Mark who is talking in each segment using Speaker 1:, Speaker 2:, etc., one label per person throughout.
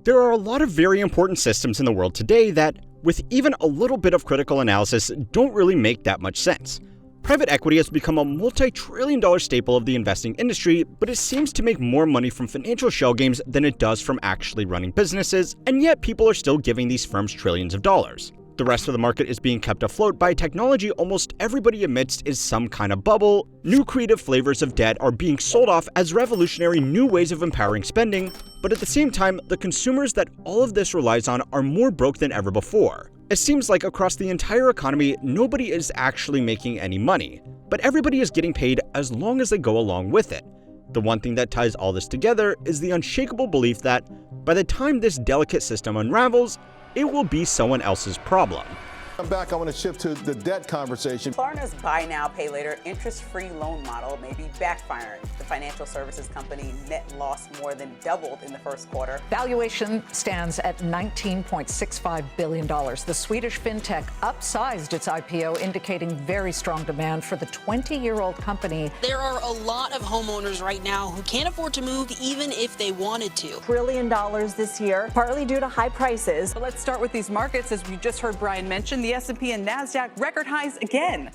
Speaker 1: There are a lot of very important systems in the world today that, with even a little bit of critical analysis, don't really make that much sense. Private equity has become a multi-trillion-dollar staple of the investing industry, but it seems to make more money from financial shell games than it does from actually running businesses, and yet people are still giving these firms trillions of dollars. The rest of the market is being kept afloat by technology almost everybody admits is some kind of bubble. New creative flavors of debt are being sold off as revolutionary new ways of empowering spending, but at the same time, the consumers that all of this relies on are more broke than ever before. It seems like across the entire economy, nobody is actually making any money, but everybody is getting paid as long as they go along with it. The one thing that ties all this together is the unshakable belief that by the time this delicate system unravels, it will be someone else's problem.
Speaker 2: I'm back. I want to shift to the debt conversation.
Speaker 3: Klarna's buy now, pay later interest-free loan model may be backfiring. The financial services company net loss more than doubled in the first quarter.
Speaker 4: Valuation stands at $19.65 billion. The Swedish fintech upsized its IPO, indicating very strong demand for the 20-year-old company.
Speaker 5: There are a lot of homeowners right now who can't afford to move even if they wanted to.
Speaker 6: $1 trillion this year, partly due to high prices.
Speaker 3: But let's start with these markets. As we just heard Brian mention, the S&P and NASDAQ record highs again.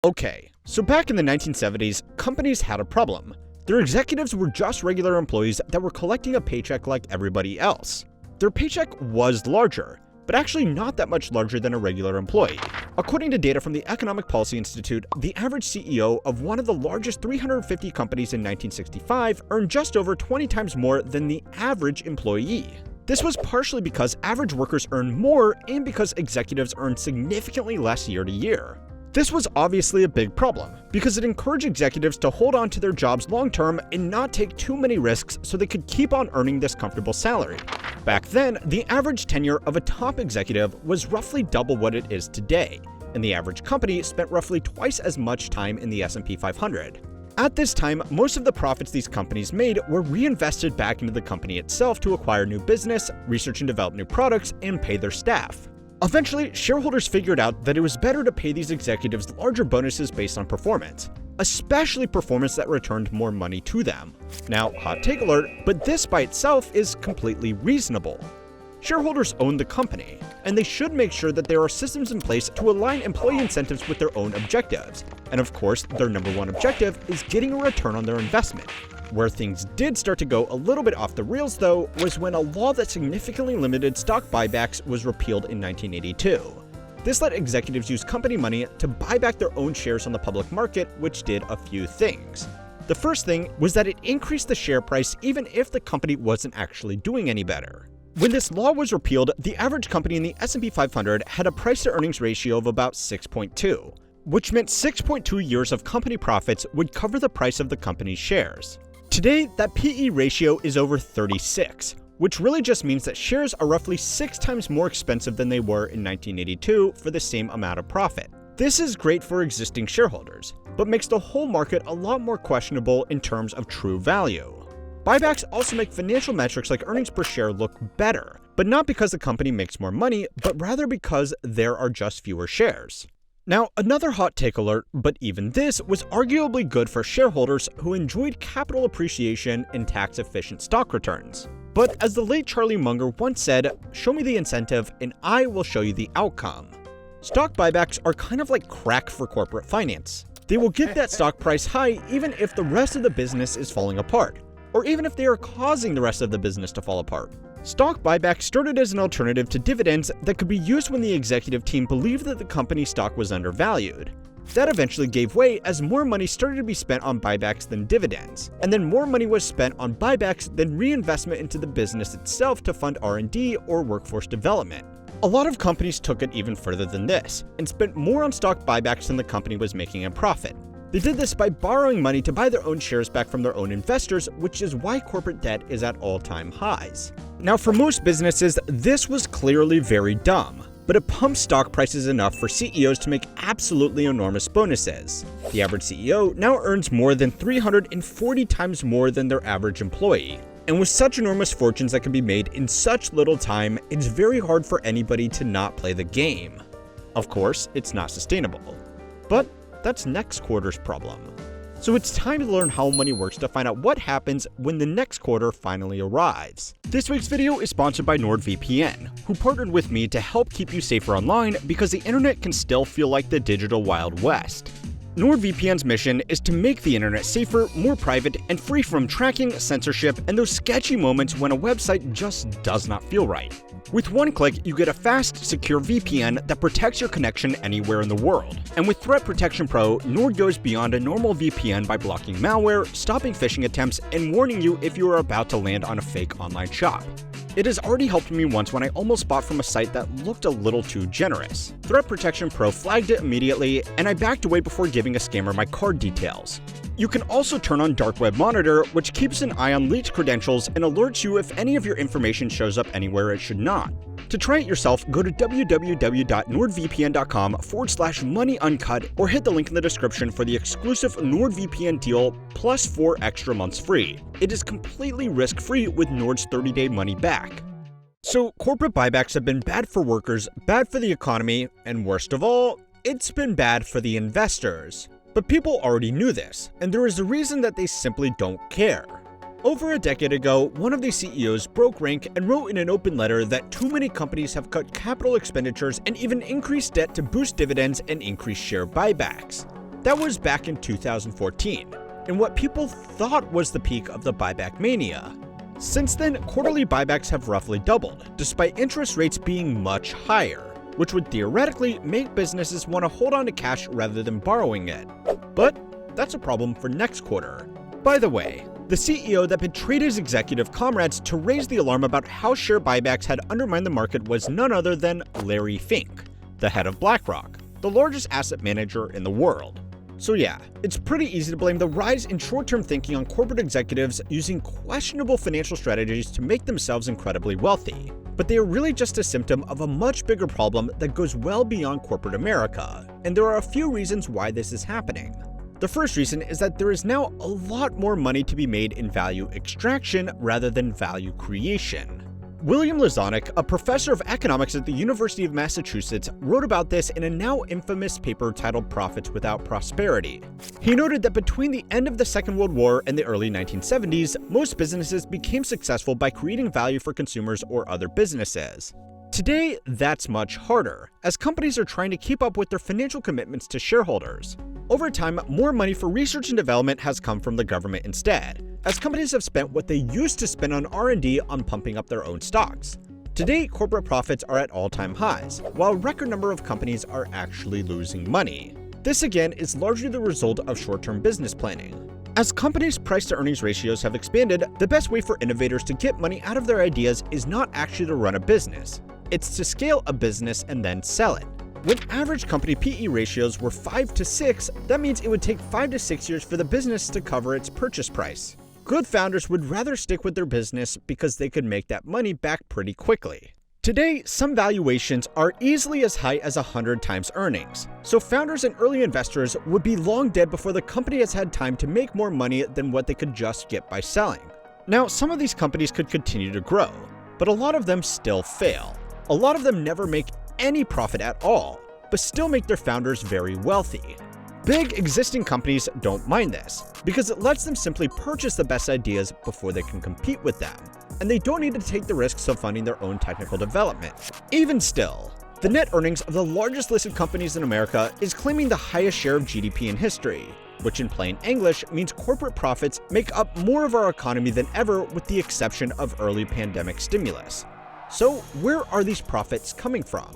Speaker 1: Okay, so back in the 1970s, companies had a problem. Their executives were just regular employees that were collecting a paycheck like everybody else. Their paycheck was larger, but actually not that much larger than a regular employee. According to data from the Economic Policy Institute, the average CEO of one of the largest 350 companies in 1965 earned just over 20 times more than the average employee. This was partially because average workers earned more and because executives earned significantly less year to year. This was obviously a big problem, because it encouraged executives to hold on to their jobs long-term and not take too many risks so they could keep on earning this comfortable salary. Back then, the average tenure of a top executive was roughly double what it is today, and the average company spent roughly twice as much time in the S&P 500. At this time, most of the profits these companies made were reinvested back into the company itself to acquire new business, research and develop new products, and pay their staff. Eventually, shareholders figured out that it was better to pay these executives larger bonuses based on performance, especially performance that returned more money to them. Now, hot take alert, but this by itself is completely reasonable. Shareholders own the company, and they should make sure that there are systems in place to align employee incentives with their own objectives. And of course, their number one objective is getting a return on their investment. Where things did start to go a little bit off the rails, though, was when a law that significantly limited stock buybacks was repealed in 1982. This let executives use company money to buy back their own shares on the public market, which did a few things. The first thing was that it increased the share price even if the company wasn't actually doing any better. When this law was repealed, the average company in the S&P 500 had a price-to-earnings ratio of about 6.2, which meant 6.2 years of company profits would cover the price of the company's shares. Today, that PE ratio is over 36, which really just means that shares are roughly 6 times more expensive than they were in 1982 for the same amount of profit. This is great for existing shareholders, but makes the whole market a lot more questionable in terms of true value. Buybacks also make financial metrics like earnings per share look better, but not because the company makes more money, but rather because there are just fewer shares. Now, another hot take alert, but even this was arguably good for shareholders who enjoyed capital appreciation and tax-efficient stock returns. But as the late Charlie Munger once said, "Show me the incentive and I will show you the outcome." Stock buybacks are kind of like crack for corporate finance. They will get that stock price high even if the rest of the business is falling apart, or even if they are causing the rest of the business to fall apart. Stock buybacks started as an alternative to dividends that could be used when the executive team believed that the company's stock was undervalued. That eventually gave way as more money started to be spent on buybacks than dividends, and then more money was spent on buybacks than reinvestment into the business itself to fund R&D or workforce development. A lot of companies took it even further than this, and spent more on stock buybacks than the company was making in profit. They did this by borrowing money to buy their own shares back from their own investors, which is why corporate debt is at all-time highs. Now, for most businesses, this was clearly very dumb, but it pumped stock prices enough for CEOs to make absolutely enormous bonuses. The average CEO now earns more than 340 times more than their average employee. And with such enormous fortunes that can be made in such little time, it's very hard for anybody to not play the game. Of course, it's not sustainable. But that's next quarter's problem. So it's time to learn how money works to find out what happens when the next quarter finally arrives. This week's video is sponsored by NordVPN, who partnered with me to help keep you safer online because the internet can still feel like the digital Wild West. NordVPN's mission is to make the internet safer, more private, and free from tracking, censorship, and those sketchy moments when a website just does not feel right. With one click, you get a fast, secure VPN that protects your connection anywhere in the world. And with Threat Protection Pro, Nord goes beyond a normal VPN by blocking malware, stopping phishing attempts, and warning you if you are about to land on a fake online shop. It has already helped me once when I almost bought from a site that looked a little too generous. Threat Protection Pro flagged it immediately, and I backed away before giving a scammer my card details. You can also turn on Dark Web Monitor, which keeps an eye on leaked credentials and alerts you if any of your information shows up anywhere it should not. To try it yourself, go to www.nordvpn.com/moneyuncut or hit the link in the description for the exclusive NordVPN deal plus 4 extra months free. It is completely risk-free with Nord's 30-day money back. So, corporate buybacks have been bad for workers, bad for the economy, and worst of all, it's been bad for the investors. But people already knew this, and there is a reason that they simply don't care. Over a decade ago, one of these CEOs broke rank and wrote in an open letter that too many companies have cut capital expenditures and even increased debt to boost dividends and increase share buybacks. That was back in 2014, in what people thought was the peak of the buyback mania. Since then, quarterly buybacks have roughly doubled, despite interest rates being much higher, which would theoretically make businesses want to hold on to cash rather than borrowing it. But that's a problem for next quarter. By the way, the CEO that betrayed his executive comrades to raise the alarm about how share buybacks had undermined the market was none other than Larry Fink, the head of BlackRock, the largest asset manager in the world. So yeah, it's pretty easy to blame the rise in short-term thinking on corporate executives using questionable financial strategies to make themselves incredibly wealthy. But they are really just a symptom of a much bigger problem that goes well beyond corporate America, and there are a few reasons why this is happening. The first reason is that there is now a lot more money to be made in value extraction rather than value creation. William Lazonick, a professor of economics at the University of Massachusetts, wrote about this in a now infamous paper titled Profits Without Prosperity. He noted that between the end of the Second World War and the early 1970s, most businesses became successful by creating value for consumers or other businesses. Today, that's much harder, as companies are trying to keep up with their financial commitments to shareholders. Over time, more money for research and development has come from the government instead, as companies have spent what they used to spend on R&D on pumping up their own stocks. Today, corporate profits are at all-time highs, while a record number of companies are actually losing money. This again is largely the result of short-term business planning. As companies' price-to-earnings ratios have expanded, the best way for innovators to get money out of their ideas is not actually to run a business. It's to scale a business and then sell it. When average company PE ratios were 5 to 6, that means it would take 5 to 6 years for the business to cover its purchase price. Good founders would rather stick with their business because they could make that money back pretty quickly. Today, some valuations are easily as high as 100 times earnings, so founders and early investors would be long dead before the company has had time to make more money than what they could just get by selling. Now, some of these companies could continue to grow, but a lot of them still fail. A lot of them never make any profit at all, but still make their founders very wealthy. Big existing companies don't mind this, because it lets them simply purchase the best ideas before they can compete with them, and they don't need to take the risks of funding their own technical development. Even still, the net earnings of the largest listed companies in America is claiming the highest share of GDP in history, which in plain English means corporate profits make up more of our economy than ever with the exception of early pandemic stimulus. So where are these profits coming from?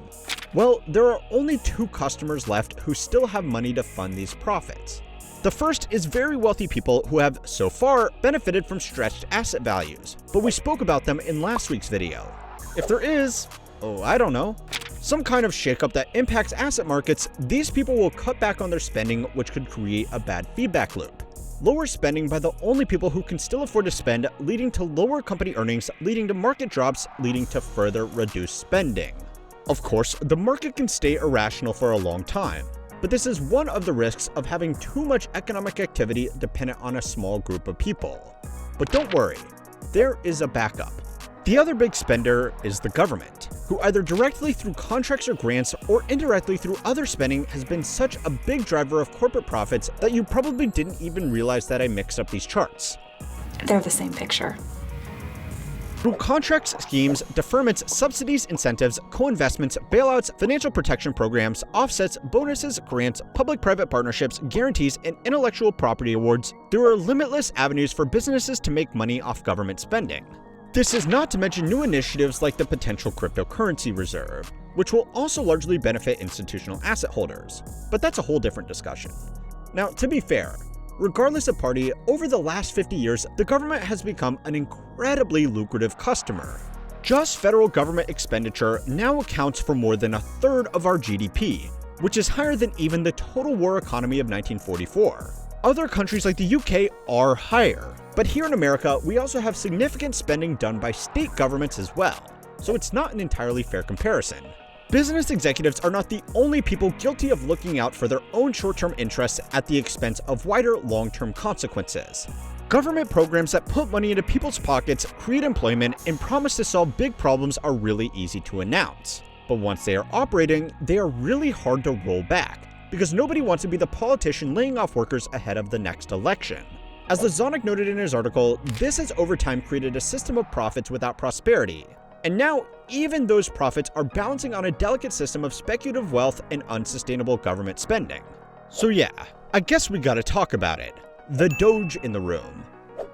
Speaker 1: Well, there are only 2 customers left who still have money to fund these profits. The first is very wealthy people who have, so far, benefited from stretched asset values, but we spoke about them in last week's video. If there is, I don't know, some kind of shakeup that impacts asset markets, these people will cut back on their spending, which could create a bad feedback loop. Lower spending by the only people who can still afford to spend, leading to lower company earnings, leading to market drops, leading to further reduced spending. Of course, the market can stay irrational for a long time, but this is one of the risks of having too much economic activity dependent on a small group of people. But don't worry, there is a backup. The other big spender is the government, who either directly through contracts or grants or indirectly through other spending has been such a big driver of corporate profits that you probably didn't even realize that I mixed up these charts.
Speaker 7: They're the same picture.
Speaker 1: Through contracts, schemes, deferments, subsidies, incentives, co-investments, bailouts, financial protection programs, offsets, bonuses, grants, public-private partnerships, guarantees, and intellectual property awards, there are limitless avenues for businesses to make money off government spending. This is not to mention new initiatives like the potential cryptocurrency reserve, which will also largely benefit institutional asset holders. But that's a whole different discussion. Now, to be fair, regardless of party, over the last 50 years, the government has become an incredibly lucrative customer. Just federal government expenditure now accounts for more than a third of our GDP, which is higher than even the total war economy of 1944. Other countries like the UK are higher, but here in America, we also have significant spending done by state governments as well, so it's not an entirely fair comparison. Business executives are not the only people guilty of looking out for their own short-term interests at the expense of wider long-term consequences. Government programs that put money into people's pockets, create employment, and promise to solve big problems are really easy to announce. But once they are operating, they are really hard to roll back, because nobody wants to be the politician laying off workers ahead of the next election. As Lazonic noted in his article, this has over time created a system of profits without prosperity. And now, even those profits are balancing on a delicate system of speculative wealth and unsustainable government spending. So yeah, I guess we gotta talk about it. The Doge in the room.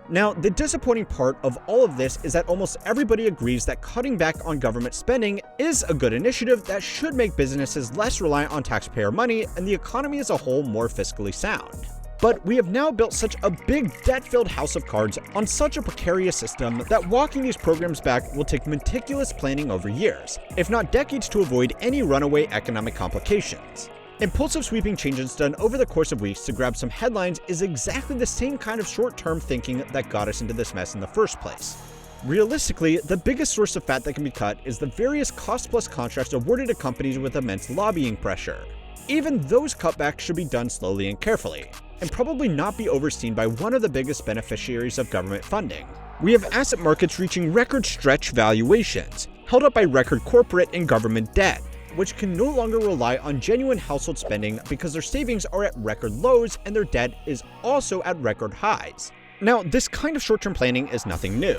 Speaker 1: Now, the disappointing part of all of this is that almost everybody agrees that cutting back on government spending is a good initiative that should make businesses less reliant on taxpayer money and the economy as a whole more fiscally sound. But we have now built such a big debt-filled house of cards on such a precarious system that walking these programs back will take meticulous planning over years, if not decades, to avoid any runaway economic complications. Impulsive sweeping changes done over the course of weeks to grab some headlines is exactly the same kind of short-term thinking that got us into this mess in the first place. Realistically, the biggest source of fat that can be cut is the various cost-plus contracts awarded to companies with immense lobbying pressure. Even those cutbacks should be done slowly and carefully, and probably not be overseen by one of the biggest beneficiaries of government funding. We have asset markets reaching record stretch valuations, held up by record corporate and government debt, which can no longer rely on genuine household spending because their savings are at record lows and their debt is also at record highs. Now, this kind of short-term planning is nothing new.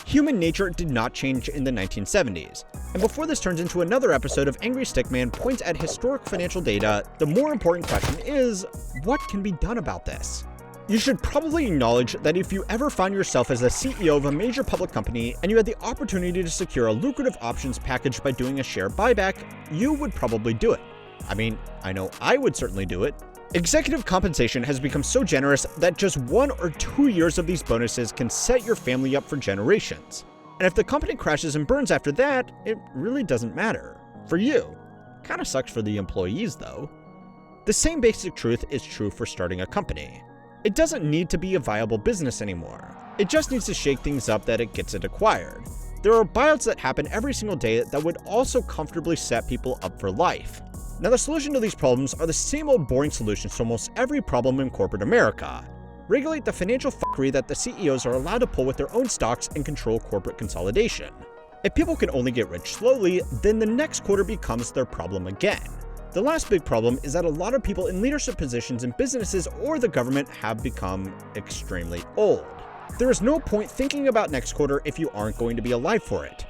Speaker 1: Human nature did not change in the 1970s. And before this turns into another episode of Angry Stickman points at historic financial data, the more important question is, what can be done about this? You should probably acknowledge that if you ever find yourself as a CEO of a major public company and you had the opportunity to secure a lucrative options package by doing a share buyback, you would probably do it. I mean, I know I would certainly do it. Executive compensation has become so generous that just 1 or 2 years of these bonuses can set your family up for generations. And if the company crashes and burns after that, it really doesn't matter. For you. Kinda sucks for the employees though. The same basic truth is true for starting a company. It doesn't need to be a viable business anymore. It just needs to shake things up that it gets it acquired. There are buyouts that happen every single day that would also comfortably set people up for life. Now, the solution to these problems are the same old boring solutions to almost every problem in corporate America. Regulate the financial fuckery that the CEOs are allowed to pull with their own stocks and control corporate consolidation. If people can only get rich slowly, then the next quarter becomes their problem again. The last big problem is that a lot of people in leadership positions in businesses or the government have become extremely old. There is no point thinking about next quarter if you aren't going to be alive for it.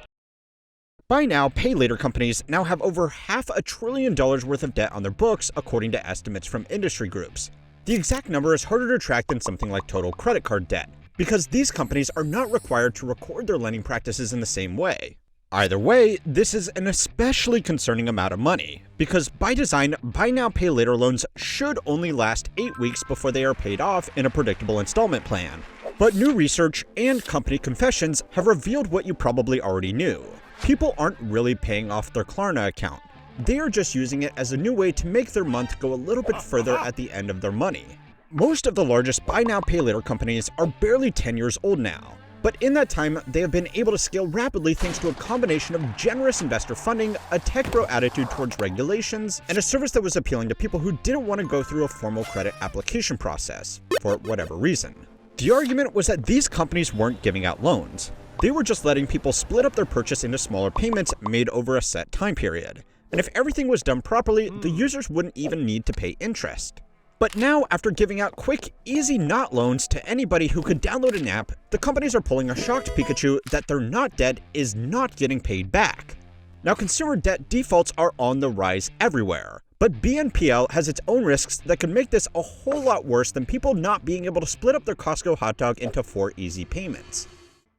Speaker 1: Buy now, pay later companies now have over $500 billion worth of debt on their books, according to estimates from industry groups. The exact number is harder to track than something like total credit card debt, because these companies are not required to record their lending practices in the same way. Either way, this is an especially concerning amount of money, because by design, buy now, pay later loans should only last 8 weeks before they are paid off in a predictable installment plan. But new research and company confessions have revealed what you probably already knew. People aren't really paying off their Klarna account. They are just using it as a new way to make their month go a little bit further at the end of their money. Most of the largest buy now, pay later companies are barely 10 years old now. But in that time, they have been able to scale rapidly thanks to a combination of generous investor funding, a tech bro attitude towards regulations, and a service that was appealing to people who didn't want to go through a formal credit application process, for whatever reason. The argument was that these companies weren't giving out loans. They were just letting people split up their purchase into smaller payments made over a set time period. And if everything was done properly, the users wouldn't even need to pay interest. But now, after giving out quick, easy not loans to anybody who could download an app, the companies are pulling a shocked Pikachu that their not debt is not getting paid back. Now, consumer debt defaults are on the rise everywhere, but BNPL has its own risks that could make this a whole lot worse than people not being able to split up their Costco hot dog into 4 easy payments.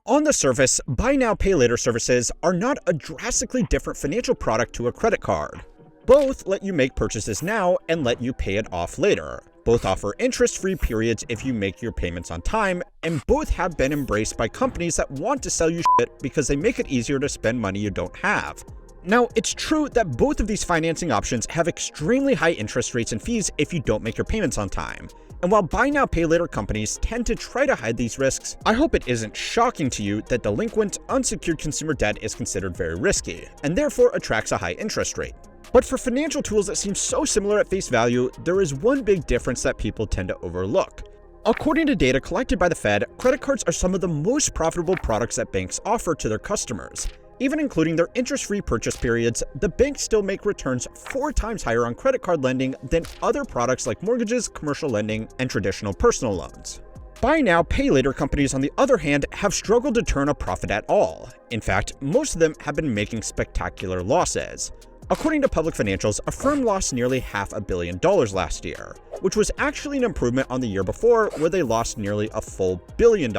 Speaker 1: On the surface, buy now, pay later services are not a drastically different financial product to a credit card. Both let you make purchases now and let you pay it off later. Both offer interest-free periods if you make your payments on time, and both have been embraced by companies that want to sell you shit because they make it easier to spend money you don't have. Now, it's true that both of these financing options have extremely high interest rates and fees if you don't make your payments on time. And while buy now, pay later companies tend to try to hide these risks, I hope it isn't shocking to you that delinquent, unsecured consumer debt is considered very risky, and therefore attracts a high interest rate. But for financial tools that seem so similar at face value, there is one big difference that people tend to overlook. According to data collected by the Fed, credit cards are some of the most profitable products that banks offer to their customers. Even including their interest-free purchase periods, the banks still make returns 4 times higher on credit card lending than other products like mortgages, commercial lending, and traditional personal loans. Buy now, pay later companies, on the other hand, have struggled to turn a profit at all. In fact, most of them have been making spectacular losses. According to public financials, Affirm lost nearly $500 million last year, which was actually an improvement on the year before, where they lost nearly a full $1 billion.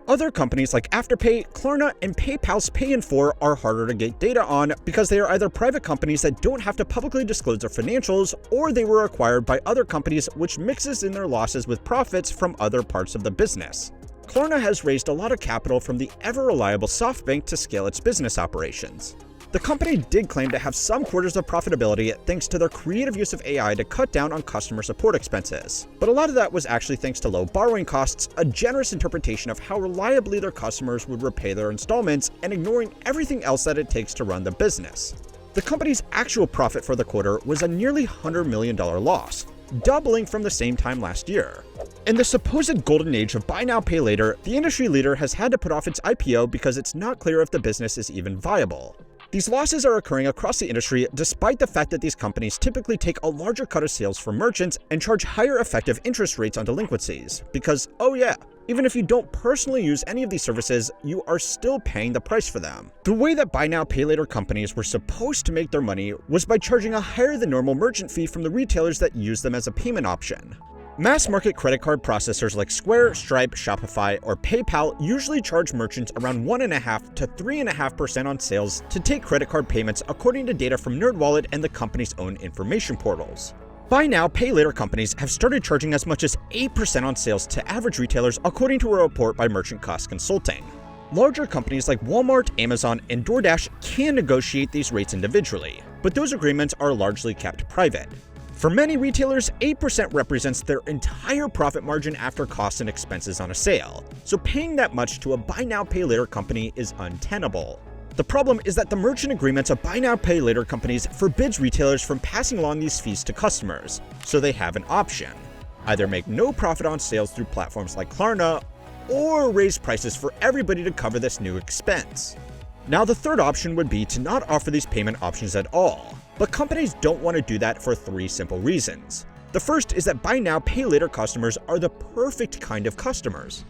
Speaker 1: Other companies like Afterpay, Klarna, and PayPal's Pay in 4 are harder to get data on because they are either private companies that don't have to publicly disclose their financials, or they were acquired by other companies, which mixes in their losses with profits from other parts of the business. Klarna has raised a lot of capital from the ever-reliable SoftBank to scale its business operations. The company did claim to have some quarters of profitability thanks to their creative use of AI to cut down on customer support expenses. But a lot of that was actually thanks to low borrowing costs, a generous interpretation of how reliably their customers would repay their installments, and ignoring everything else that it takes to run the business. The company's actual profit for the quarter was a nearly $100 million loss, doubling from the same time last year. In the supposed golden age of buy now, pay later, the industry leader has had to put off its IPO because it's not clear if the business is even viable. These losses are occurring across the industry despite the fact that these companies typically take a larger cut of sales from merchants and charge higher effective interest rates on delinquencies. Because, oh yeah, even if you don't personally use any of these services, you are still paying the price for them. The way that buy now, pay later companies were supposed to make their money was by charging a higher than normal merchant fee from the retailers that use them as a payment option. Mass market credit card processors like Square, Stripe, Shopify, or PayPal usually charge merchants around 1.5% to 3.5% on sales to take credit card payments, according to data from NerdWallet and the company's own information portals. Buy now, pay later companies have started charging as much as 8% on sales to average retailers, according to a report by Merchant Cost Consulting. Larger companies like Walmart, Amazon, and DoorDash can negotiate these rates individually, but those agreements are largely kept private. For many retailers, 8% represents their entire profit margin after costs and expenses on a sale, so paying that much to a buy now, pay later company is untenable. The problem is that the merchant agreements of buy now, pay later companies forbids retailers from passing along these fees to customers, so they have an option: either make no profit on sales through platforms like Klarna, or raise prices for everybody to cover this new expense. Now, the third option would be to not offer these payment options at all. But companies don't want to do that for 3 simple reasons. The first is that buy now, pay later customers are the perfect kind of customers.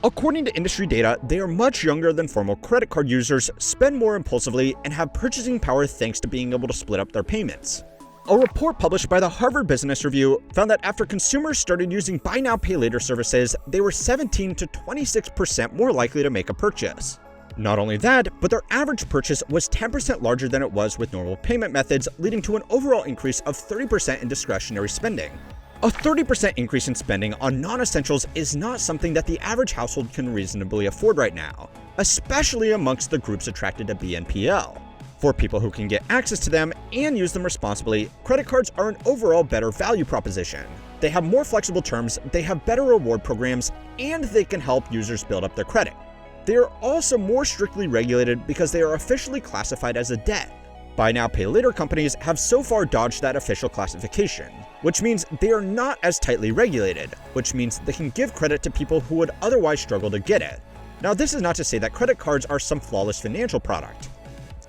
Speaker 1: According to industry data, they are much younger than formal credit card users, spend more impulsively, and have purchasing power thanks to being able to split up their payments. A report published by the Harvard Business Review found that after consumers started using buy now, pay later services, they were 17 to 26% more likely to make a purchase. Not only that, but their average purchase was 10% larger than it was with normal payment methods, leading to an overall increase of 30% in discretionary spending. A 30% increase in spending on non-essentials is not something that the average household can reasonably afford right now, especially amongst the groups attracted to BNPL. For people who can get access to them and use them responsibly, credit cards are an overall better value proposition. They have more flexible terms, they have better reward programs, and they can help users build up their credit. They are also more strictly regulated because they are officially classified as a debt. Buy now, pay later companies have so far dodged that official classification, which means they are not as tightly regulated, which means they can give credit to people who would otherwise struggle to get it. Now, this is not to say that credit cards are some flawless financial product.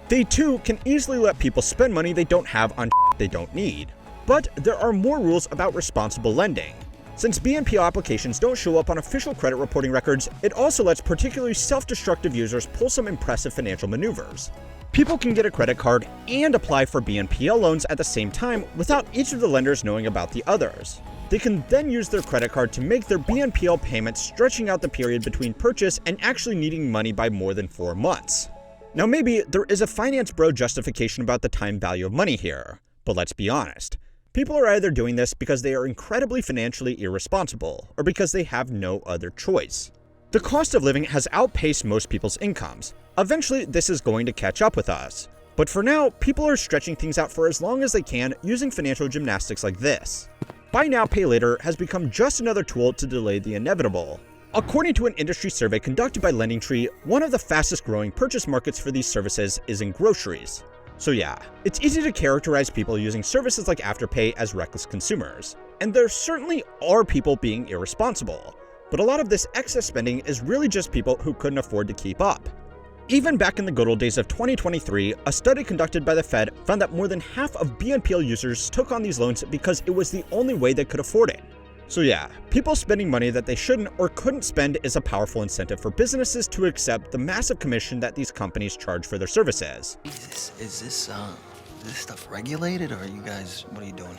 Speaker 1: They too can easily let people spend money they don't have on they don't need. But there are more rules about responsible lending. Since BNPL applications don't show up on official credit reporting records, it also lets particularly self-destructive users pull some impressive financial maneuvers. People can get a credit card and apply for BNPL loans at the same time without each of the lenders knowing about the others. They can then use their credit card to make their BNPL payments, stretching out the period between purchase and actually needing money by more than 4 months. Now, maybe there is a finance bro justification about the time value of money here, but let's be honest. People are either doing this because they are incredibly financially irresponsible, or because they have no other choice. The cost of living has outpaced most people's incomes. Eventually, this is going to catch up with us. But for now, people are stretching things out for as long as they can using financial gymnastics like this. Buy now, pay later has become just another tool to delay the inevitable. According to an industry survey conducted by LendingTree, one of the fastest growing purchase markets for these services is in groceries. So yeah, it's easy to characterize people using services like Afterpay as reckless consumers. And there certainly are people being irresponsible. But a lot of this excess spending is really just people who couldn't afford to keep up. Even back in the good old days of 2023, a study conducted by the Fed found that more than half of BNPL users took on these loans because it was the only way they could afford it. So yeah, people spending money that they shouldn't or couldn't spend is a powerful incentive for businesses to accept the massive commission that these companies charge for their services.
Speaker 8: Is this stuff regulated, or are you guys, what are you doing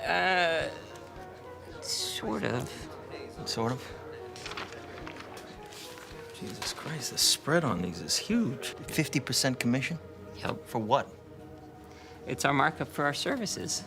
Speaker 8: here?
Speaker 9: Sort of.
Speaker 8: Sort of? Jesus Christ, the spread on these is huge. 50% commission?
Speaker 9: Yep.
Speaker 8: For what?
Speaker 9: It's our markup for our services.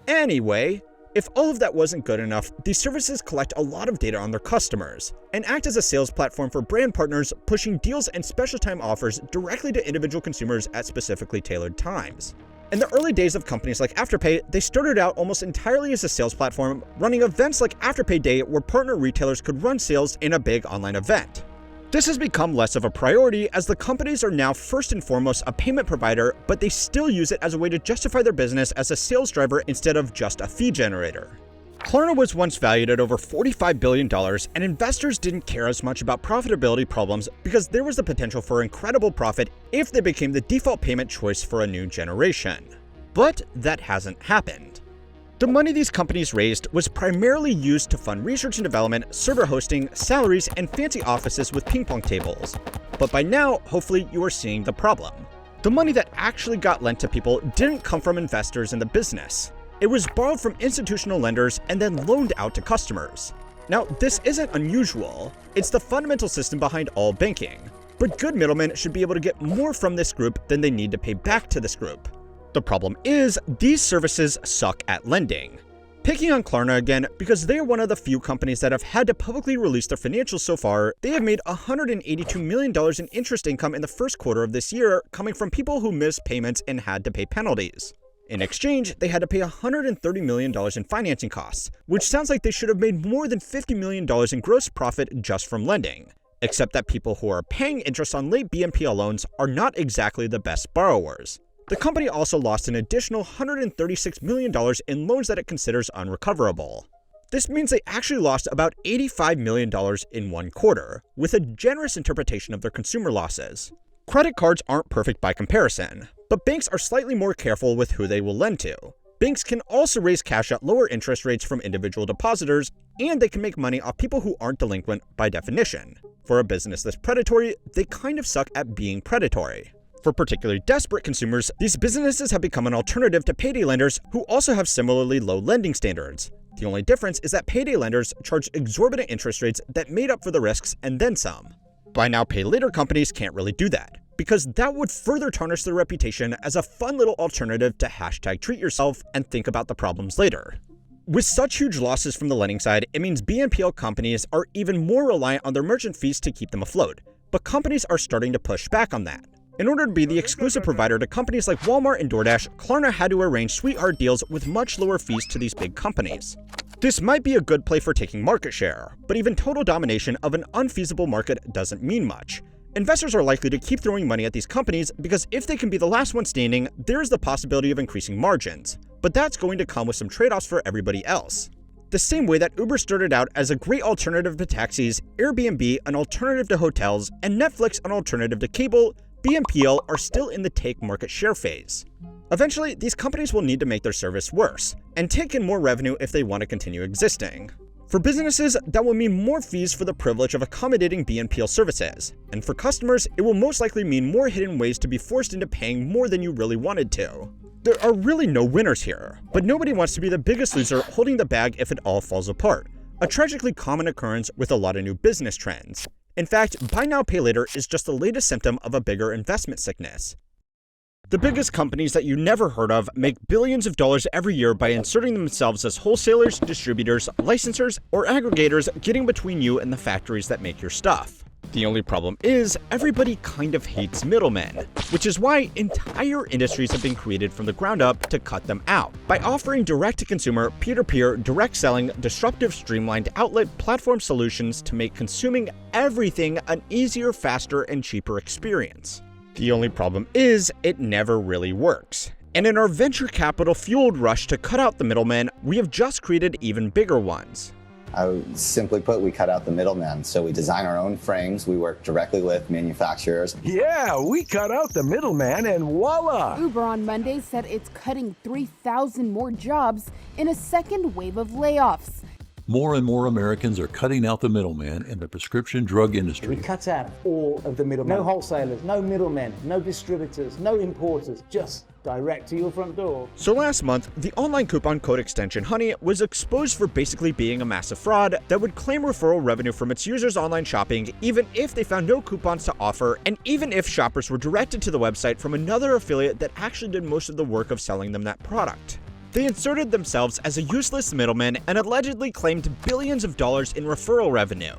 Speaker 1: Anyway, if all of that wasn't good enough, these services collect a lot of data on their customers and act as a sales platform for brand partners, pushing deals and special time offers directly to individual consumers at specifically tailored times. In the early days of companies like Afterpay, they started out almost entirely as a sales platform, running events like Afterpay Day where partner retailers could run sales in a big online event. This has become less of a priority as the companies are now first and foremost a payment provider, but they still use it as a way to justify their business as a sales driver instead of just a fee generator. Klarna was once valued at over $45 billion, and investors didn't care as much about profitability problems because there was the potential for incredible profit if they became the default payment choice for a new generation. But that hasn't happened. The money these companies raised was primarily used to fund research and development, server hosting, salaries, and fancy offices with ping pong tables. But by now, hopefully you are seeing the problem. The money that actually got lent to people didn't come from investors in the business. It was borrowed from institutional lenders and then loaned out to customers. Now, this isn't unusual. It's the fundamental system behind all banking. But good middlemen should be able to get more from this group than they need to pay back to this group. The problem is, these services suck at lending. Picking on Klarna again, because they are one of the few companies that have had to publicly release their financials so far, they have made $182 million in interest income in the first quarter of this year, coming from people who missed payments and had to pay penalties. In exchange, they had to pay $130 million in financing costs, which sounds like they should have made more than $50 million in gross profit just from lending. Except that people who are paying interest on late BNPL loans are not exactly the best borrowers. The company also lost an additional $136 million in loans that it considers unrecoverable. This means they actually lost about $85 million in one quarter, with a generous interpretation of their consumer losses. Credit cards aren't perfect by comparison, but banks are slightly more careful with who they will lend to. Banks can also raise cash at lower interest rates from individual depositors, and they can make money off people who aren't delinquent by definition. For a business that's predatory, they kind of suck at being predatory. For particularly desperate consumers, these businesses have become an alternative to payday lenders who also have similarly low lending standards. The only difference is that payday lenders charge exorbitant interest rates that made up for the risks and then some. Buy now, pay later companies can't really do that, because that would further tarnish their reputation as a fun little alternative to #treat yourself and think about the problems later. With such huge losses from the lending side, it means BNPL companies are even more reliant on their merchant fees to keep them afloat, but companies are starting to push back on that. In order to be the exclusive provider to companies like Walmart and DoorDash, Klarna had to arrange sweetheart deals with much lower fees to these big companies. This might be a good play for taking market share, but even total domination of an unfeasible market doesn't mean much. Investors are likely to keep throwing money at these companies because if they can be the last one standing, there is the possibility of increasing margins. But that's going to come with some trade-offs for everybody else. The same way that Uber started out as a great alternative to taxis, Airbnb an alternative to hotels, and Netflix an alternative to cable, BNPL are still in the take market share phase. Eventually, these companies will need to make their service worse, and take in more revenue if they want to continue existing. For businesses, that will mean more fees for the privilege of accommodating BNPL services, and for customers, it will most likely mean more hidden ways to be forced into paying more than you really wanted to. There are really no winners here, but nobody wants to be the biggest loser holding the bag if it all falls apart, a tragically common occurrence with a lot of new business trends. In fact, buy now, pay later is just the latest symptom of a bigger investment sickness. The biggest companies that you never heard of make billions of dollars every year by inserting themselves as wholesalers, distributors, licensors, or aggregators getting between you and the factories that make your stuff. The only problem is, everybody kind of hates middlemen, which is why entire industries have been created from the ground up to cut them out. By offering direct-to-consumer, peer-to-peer, direct selling, disruptive, streamlined outlet platform solutions to make consuming everything an easier, faster, and cheaper experience. The only problem is, it never really works. And in our venture capital-fueled rush to cut out the middlemen, we have just created even bigger ones.
Speaker 10: Simply put, we cut out the middleman. So we design our own frames, we work directly with manufacturers.
Speaker 11: Yeah, we cut out the middleman and voila!
Speaker 12: Uber on Monday said it's cutting 3,000 more jobs in a second wave of layoffs.
Speaker 13: More and more Americans are cutting out the middleman in the prescription drug industry.
Speaker 14: We cut out all of the middlemen. No wholesalers, no middlemen, no distributors, no importers, just direct to your front door.
Speaker 1: So last month, the online coupon code extension Honey was exposed for basically being a massive fraud that would claim referral revenue from its users' online shopping even if they found no coupons to offer, and even if shoppers were directed to the website from another affiliate that actually did most of the work of selling them that product. They inserted themselves as a useless middleman and allegedly claimed billions of dollars in referral revenue.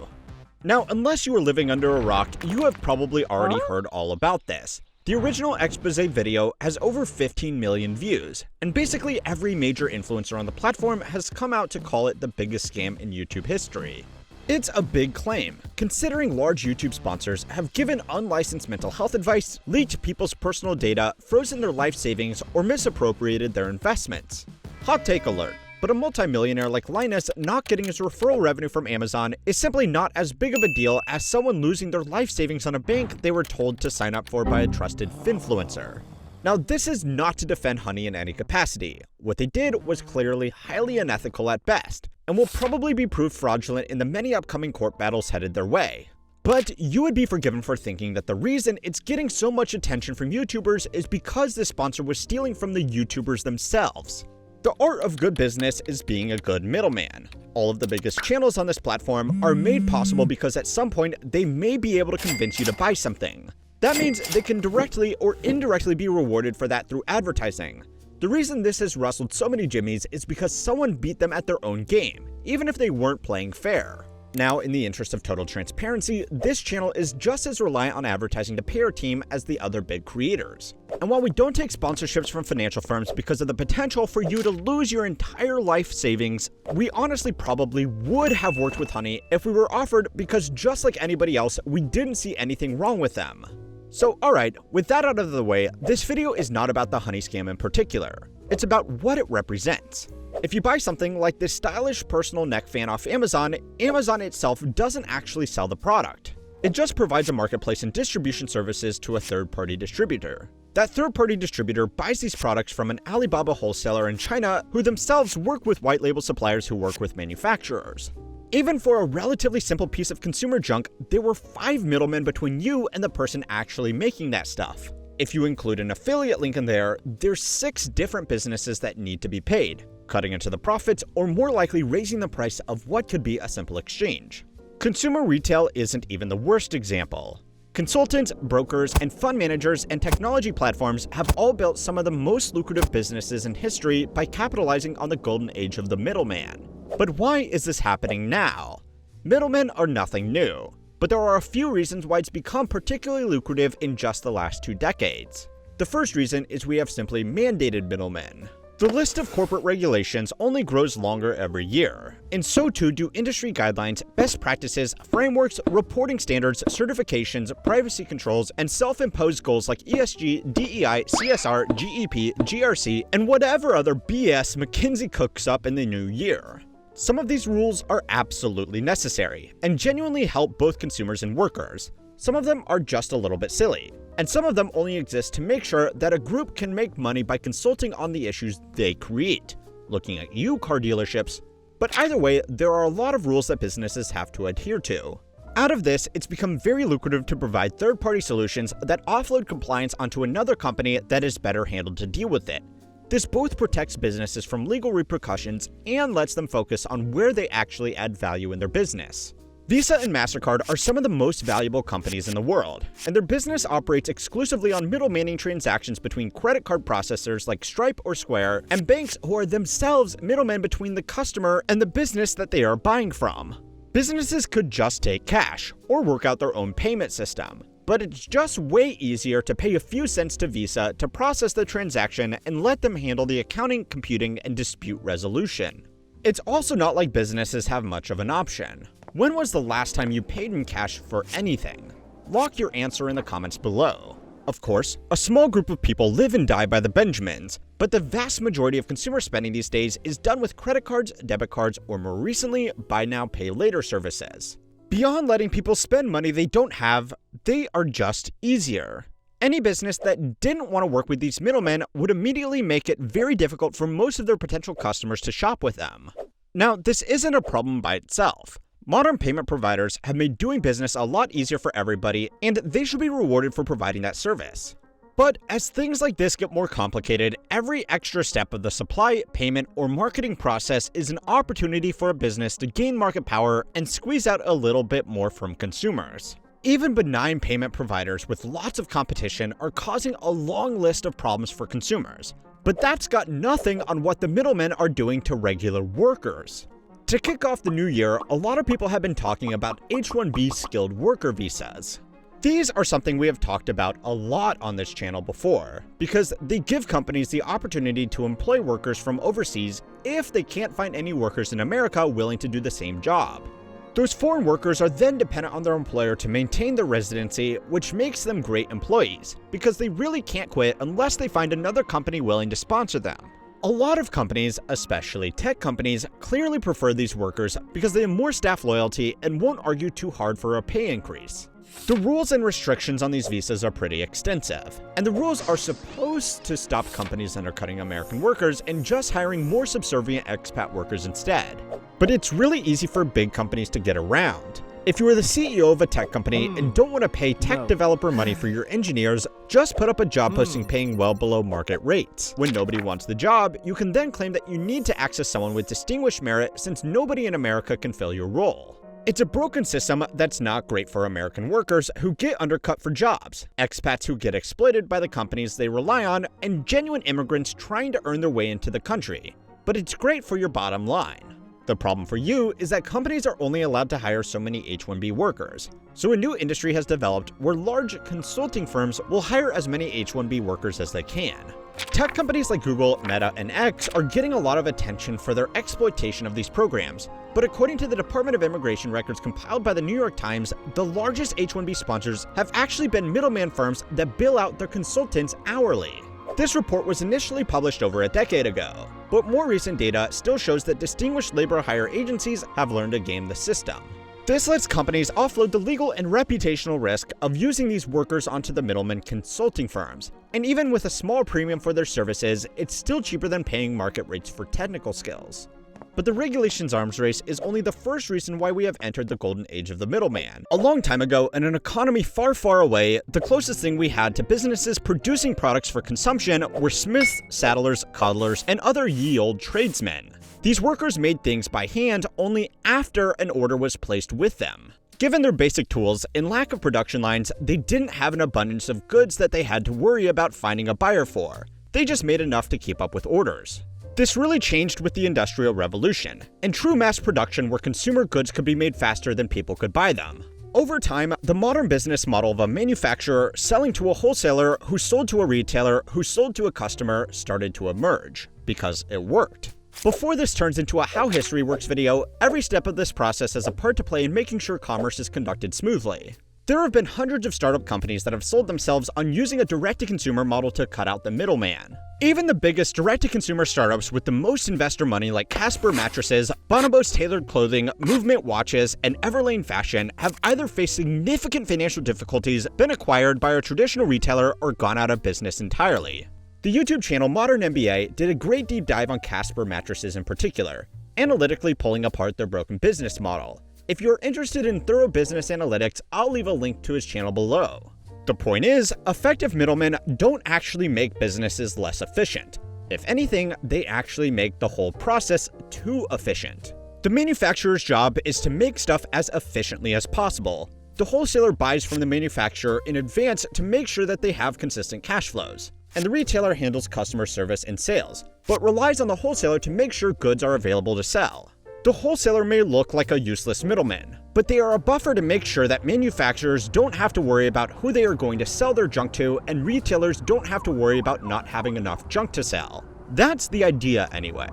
Speaker 1: Now, unless you are living under a rock, you have probably already heard all about this. The original expose video has over 15 million views, and basically every major influencer on the platform has come out to call it the biggest scam in YouTube history. It's a big claim, considering large YouTube sponsors have given unlicensed mental health advice, leaked people's personal data, frozen their life savings, or misappropriated their investments. Hot take alert, but a multimillionaire like Linus not getting his referral revenue from Amazon is simply not as big of a deal as someone losing their life savings on a bank they were told to sign up for by a trusted finfluencer. Now, this is not to defend Honey in any capacity. What they did was clearly highly unethical at best, and will probably be proved fraudulent in the many upcoming court battles headed their way. But you would be forgiven for thinking that the reason it's getting so much attention from YouTubers is because the sponsor was stealing from the YouTubers themselves. The art of good business is being a good middleman. All of the biggest channels on this platform are made possible because at some point they may be able to convince you to buy something. That means they can directly or indirectly be rewarded for that through advertising. The reason this has rustled so many Jimmies is because someone beat them at their own game, even if they weren't playing fair. Now, in the interest of total transparency, this channel is just as reliant on advertising to pay our team as the other big creators. And while we don't take sponsorships from financial firms because of the potential for you to lose your entire life savings, we honestly probably would have worked with Honey if we were offered because just like anybody else, we didn't see anything wrong with them. So alright, with that out of the way, this video is not about the Honey scam in particular. It's about what it represents. If you buy something like this stylish personal neck fan off Amazon, Amazon itself doesn't actually sell the product. It just provides a marketplace and distribution services to a third-party distributor. That third-party distributor buys these products from an Alibaba wholesaler in China who themselves work with white label suppliers who work with manufacturers. Even for a relatively simple piece of consumer junk, there were 5 middlemen between you and the person actually making that stuff. If you include an affiliate link in there, there's 6 different businesses that need to be paid, cutting into the profits or more likely raising the price of what could be a simple exchange. Consumer retail isn't even the worst example. Consultants, brokers, and fund managers and technology platforms have all built some of the most lucrative businesses in history by capitalizing on the golden age of the middleman. But why is this happening now? Middlemen are nothing new, but there are a few reasons why it's become particularly lucrative in just the last 2 decades. The first reason is we have simply mandated middlemen. The list of corporate regulations only grows longer every year, and so too do industry guidelines, best practices, frameworks, reporting standards, certifications, privacy controls, and self-imposed goals like ESG, DEI, CSR, GEP, GRC, and whatever other BS McKinsey cooks up in the new year. Some of these rules are absolutely necessary and genuinely help both consumers and workers. Some of them are just a little bit silly, and some of them only exist to make sure that a group can make money by consulting on the issues they create. Looking at you, car dealerships. But either way, there are a lot of rules that businesses have to adhere to. Out of this, it's become very lucrative to provide third-party solutions that offload compliance onto another company that is better handled to deal with it. This both protects businesses from legal repercussions and lets them focus on where they actually add value in their business. Visa and MasterCard are some of the most valuable companies in the world, and their business operates exclusively on middlemaning transactions between credit card processors like Stripe or Square and banks who are themselves middlemen between the customer and the business that they are buying from. Businesses could just take cash or work out their own payment system, but it's just way easier to pay a few cents to Visa to process the transaction and let them handle the accounting, computing, and dispute resolution. It's also not like businesses have much of an option. When was the last time you paid in cash for anything? Lock your answer in the comments below. Of course, a small group of people live and die by the Benjamins, but the vast majority of consumer spending these days is done with credit cards, debit cards, or more recently, buy now, pay later services. Beyond letting people spend money they don't have, they are just easier. Any business that didn't want to work with these middlemen would immediately make it very difficult for most of their potential customers to shop with them. Now, this isn't a problem by itself. Modern payment providers have made doing business a lot easier for everybody, and they should be rewarded for providing that service. But as things like this get more complicated, every extra step of the supply, payment, or marketing process is an opportunity for a business to gain market power and squeeze out a little bit more from consumers. Even benign payment providers with lots of competition are causing a long list of problems for consumers. But that's got nothing on what the middlemen are doing to regular workers. To kick off the new year, a lot of people have been talking about H-1B skilled worker visas. These are something we have talked about a lot on this channel before, because they give companies the opportunity to employ workers from overseas if they can't find any workers in America willing to do the same job. Those foreign workers are then dependent on their employer to maintain their residency, which makes them great employees, because they really can't quit unless they find another company willing to sponsor them. A lot of companies, especially tech companies, clearly prefer these workers because they have more staff loyalty and won't argue too hard for a pay increase. The rules and restrictions on these visas are pretty extensive, and the rules are supposed to stop companies undercutting American workers and just hiring more subservient expat workers instead. But it's really easy for big companies to get around. If you are the CEO of a tech company and don't want to pay tech developer money for your engineers, just put up a job posting paying well below market rates. When nobody wants the job, you can then claim that you need to access someone with distinguished merit since nobody in America can fill your role. It's a broken system that's not great for American workers who get undercut for jobs, expats who get exploited by the companies they rely on, and genuine immigrants trying to earn their way into the country. But it's great for your bottom line. The problem for you is that companies are only allowed to hire so many H-1B workers. So a new industry has developed where large consulting firms will hire as many H-1B workers as they can. Tech companies like Google, Meta, and X are getting a lot of attention for their exploitation of these programs. But according to the Department of Immigration records compiled by the New York Times, the largest H-1B sponsors have actually been middleman firms that bill out their consultants hourly. This report was initially published over a decade ago, but more recent data still shows that distinguished labor hire agencies have learned to game the system. This lets companies offload the legal and reputational risk of using these workers onto the middleman consulting firms, and even with a small premium for their services, it's still cheaper than paying market rates for technical skills. But the regulations arms race is only the first reason why we have entered the golden age of the middleman. A long time ago, in an economy far, far away, the closest thing we had to businesses producing products for consumption were smiths, saddlers, coddlers, and other ye olde tradesmen. These workers made things by hand only after an order was placed with them. Given their basic tools and lack of production lines, they didn't have an abundance of goods that they had to worry about finding a buyer for. They just made enough to keep up with orders. This really changed with the Industrial Revolution, and true mass production where consumer goods could be made faster than people could buy them. Over time, the modern business model of a manufacturer selling to a wholesaler who sold to a retailer who sold to a customer started to emerge, because it worked. Before this turns into a How History Works video, every step of this process has a part to play in making sure commerce is conducted smoothly. There have been hundreds of startup companies that have sold themselves on using a direct-to-consumer model to cut out the middleman. Even the biggest direct-to-consumer startups with the most investor money like Casper Mattresses, Bonobos Tailored Clothing, Movement Watches, and Everlane Fashion have either faced significant financial difficulties, been acquired by a traditional retailer, or gone out of business entirely. The YouTube channel Modern MBA did a great deep dive on Casper Mattresses in particular, analytically pulling apart their broken business model. If you're interested in thorough business analytics, I'll leave a link to his channel below. The point is, effective middlemen don't actually make businesses less efficient. If anything, they actually make the whole process too efficient. The manufacturer's job is to make stuff as efficiently as possible. The wholesaler buys from the manufacturer in advance to make sure that they have consistent cash flows. And the retailer handles customer service and sales, but relies on the wholesaler to make sure goods are available to sell. The wholesaler may look like a useless middleman, but they are a buffer to make sure that manufacturers don't have to worry about who they are going to sell their junk to, and retailers don't have to worry about not having enough junk to sell. That's the idea anyway.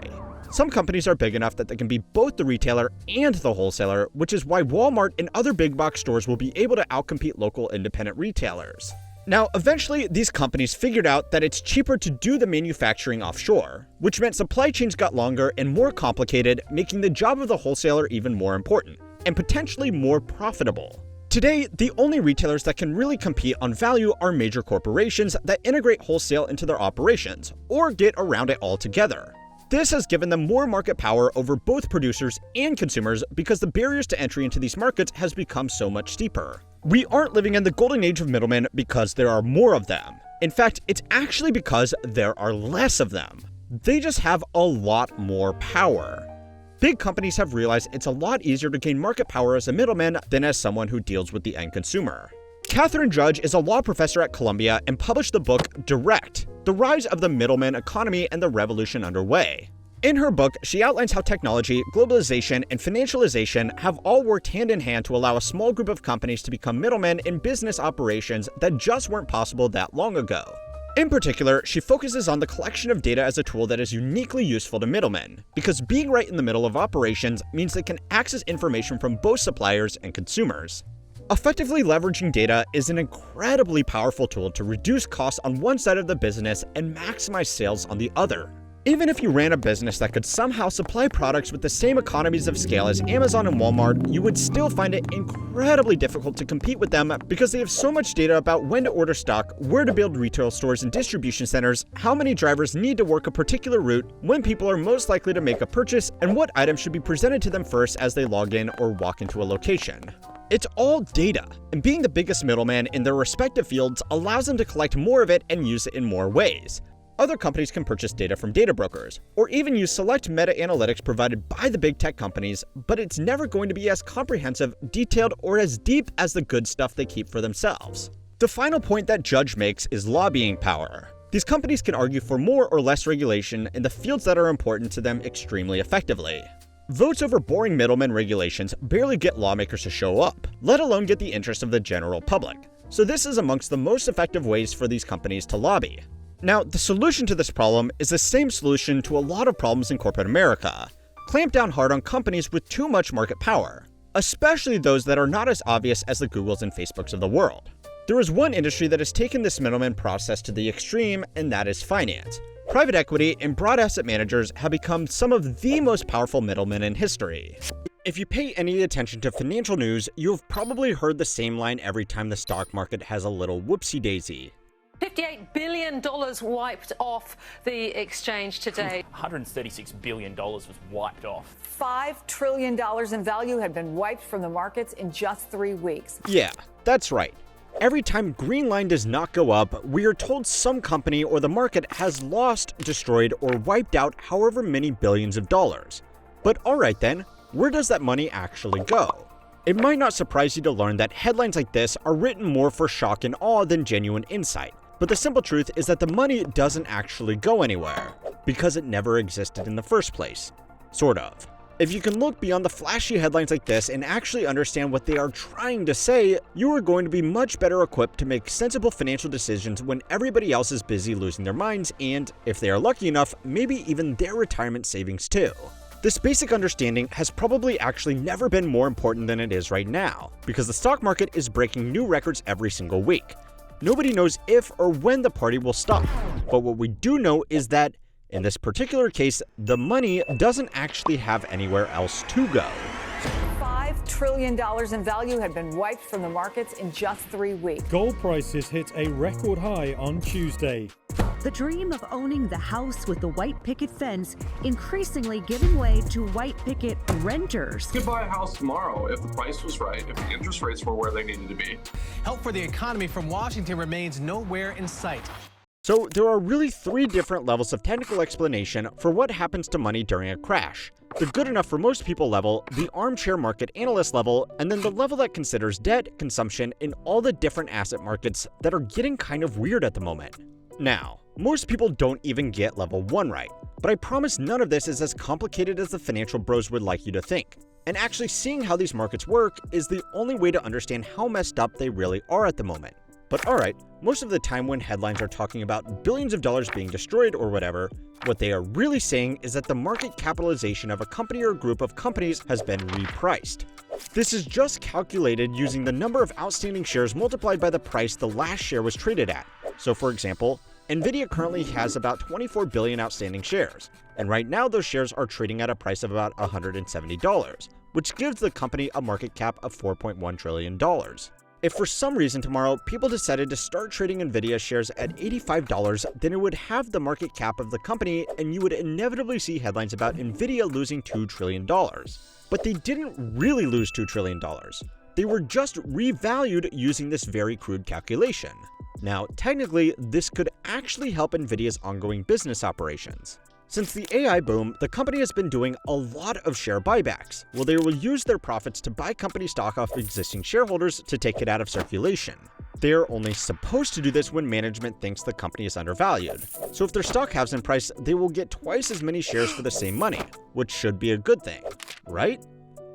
Speaker 1: Some companies are big enough that they can be both the retailer and the wholesaler, which is why Walmart and other big box stores will be able to outcompete local independent retailers. Now, eventually, these companies figured out that it's cheaper to do the manufacturing offshore, which meant supply chains got longer and more complicated, making the job of the wholesaler even more important, and potentially more profitable. Today, the only retailers that can really compete on value are major corporations that integrate wholesale into their operations, or get around it altogether. This has given them more market power over both producers and consumers because the barriers to entry into these markets has become so much steeper. We aren't living in the golden age of middlemen because there are more of them. In fact, it's actually because there are less of them. They just have a lot more power. Big companies have realized it's a lot easier to gain market power as a middleman than as someone who deals with the end consumer. Catherine Judge is a law professor at Columbia and published the book Direct: The Rise of the Middleman Economy and the Revolution Underway. In her book, she outlines how technology, globalization, and financialization have all worked hand in hand to allow a small group of companies to become middlemen in business operations that just weren't possible that long ago. In particular, she focuses on the collection of data as a tool that is uniquely useful to middlemen, because being right in the middle of operations means they can access information from both suppliers and consumers. Effectively leveraging data is an incredibly powerful tool to reduce costs on one side of the business and maximize sales on the other. Even if you ran a business that could somehow supply products with the same economies of scale as Amazon and Walmart, you would still find it incredibly difficult to compete with them because they have so much data about when to order stock, where to build retail stores and distribution centers, how many drivers need to work a particular route, when people are most likely to make a purchase, and what items should be presented to them first as they log in or walk into a location. It's all data, and being the biggest middleman in their respective fields allows them to collect more of it and use it in more ways. Other companies can purchase data from data brokers, or even use select meta-analytics provided by the big tech companies, but it's never going to be as comprehensive, detailed, or as deep as the good stuff they keep for themselves. The final point that Judge makes is lobbying power. These companies can argue for more or less regulation in the fields that are important to them extremely effectively. Votes over boring middlemen regulations barely get lawmakers to show up, let alone get the interest of the general public. So this is amongst the most effective ways for these companies to lobby. Now, the solution to this problem is the same solution to a lot of problems in corporate America. Clamp down hard on companies with too much market power, especially those that are not as obvious as the Googles and Facebooks of the world. There is one industry that has taken this middleman process to the extreme, and that is finance. Private equity and broad asset managers have become some of the most powerful middlemen in history. If you pay any attention to financial news, you've probably heard the same line every time the stock market has a little whoopsie-daisy.
Speaker 15: $58 billion wiped off the exchange today.
Speaker 16: $136 billion was wiped off.
Speaker 4: $5 trillion in value had been wiped from the markets in just 3 weeks.
Speaker 1: Yeah, that's right. Every time green line does not go up, we are told some company or the market has lost, destroyed, or wiped out however many billions of dollars. But alright then, where does that money actually go? It might not surprise you to learn that headlines like this are written more for shock and awe than genuine insight. But the simple truth is that the money doesn't actually go anywhere, because it never existed in the first place. Sort of. If you can look beyond the flashy headlines like this and actually understand what they are trying to say, you are going to be much better equipped to make sensible financial decisions when everybody else is busy losing their minds and, if they are lucky enough, maybe even their retirement savings too. This basic understanding has probably actually never been more important than it is right now, because the stock market is breaking new records every single week. Nobody knows if or when the party will stop. But what we do know is that, in this particular case, the money doesn't actually have anywhere else to go.
Speaker 4: $5 trillion in value had been wiped from the markets in just 3 weeks.
Speaker 17: Gold prices hit a record high on Tuesday.
Speaker 18: The dream of owning the house with the white picket fence increasingly giving way to white picket renters.
Speaker 19: You could buy a house tomorrow if the price was right, if the interest rates were where they needed to be.
Speaker 20: Help for the economy from Washington remains nowhere in sight.
Speaker 1: So there are really 3 different levels of technical explanation for what happens to money during a crash. The good enough for most people level, the armchair market analyst level, and then the level that considers debt, consumption, and all the different asset markets that are getting kind of weird at the moment. Now, most people don't even get level 1 right, but I promise none of this is as complicated as the financial bros would like you to think. And actually seeing how these markets work is the only way to understand how messed up they really are at the moment. But alright, most of the time when headlines are talking about billions of dollars being destroyed or whatever, what they are really saying is that the market capitalization of a company or group of companies has been repriced. This is just calculated using the number of outstanding shares multiplied by the price the last share was traded at. So for example, Nvidia currently has about 24 billion outstanding shares, and right now those shares are trading at a price of about $170, which gives the company a market cap of $4.1 trillion. If for some reason tomorrow people decided to start trading Nvidia shares at $85, then it would have the market cap of the company and you would inevitably see headlines about Nvidia losing $2 trillion. But they didn't really lose $2 trillion. They were just revalued using this very crude calculation. Now, technically, this could actually help Nvidia's ongoing business operations. Since the AI boom, the company has been doing a lot of share buybacks. Well, they will use their profits to buy company stock off existing shareholders to take it out of circulation. They are only supposed to do this when management thinks the company is undervalued. So if their stock halves in price, they will get twice as many shares for the same money, which should be a good thing, right?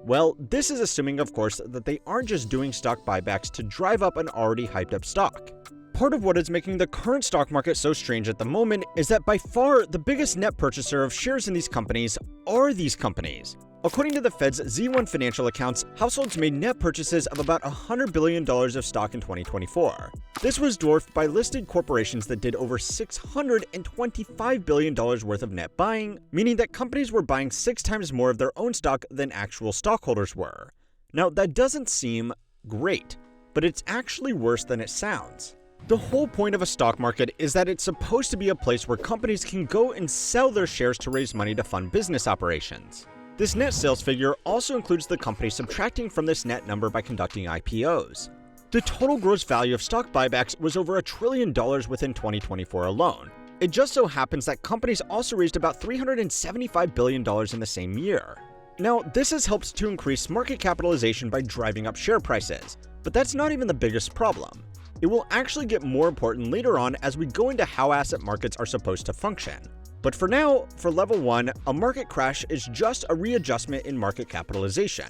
Speaker 1: Well, this is assuming, of course, that they aren't just doing stock buybacks to drive up an already hyped up stock. Part of what is making the current stock market so strange at the moment is that by far the biggest net purchaser of shares in these companies are these companies. According to the Fed's Z1 financial accounts, households made net purchases of about $100 billion of stock in 2024. This was dwarfed by listed corporations that did over $625 billion worth of net buying, meaning that companies were buying 6 times more of their own stock than actual stockholders were. Now, that doesn't seem great, but it's actually worse than it sounds. The whole point of a stock market is that it's supposed to be a place where companies can go and sell their shares to raise money to fund business operations. This net sales figure also includes the company subtracting from this net number by conducting IPOs. The total gross value of stock buybacks was over $1 trillion within 2024 alone. It just so happens that companies also raised about $375 billion in the same year. Now, this has helped to increase market capitalization by driving up share prices, but that's not even the biggest problem. It will actually get more important later on as we go into how asset markets are supposed to function. But for now, for level 1, a market crash is just a readjustment in market capitalization.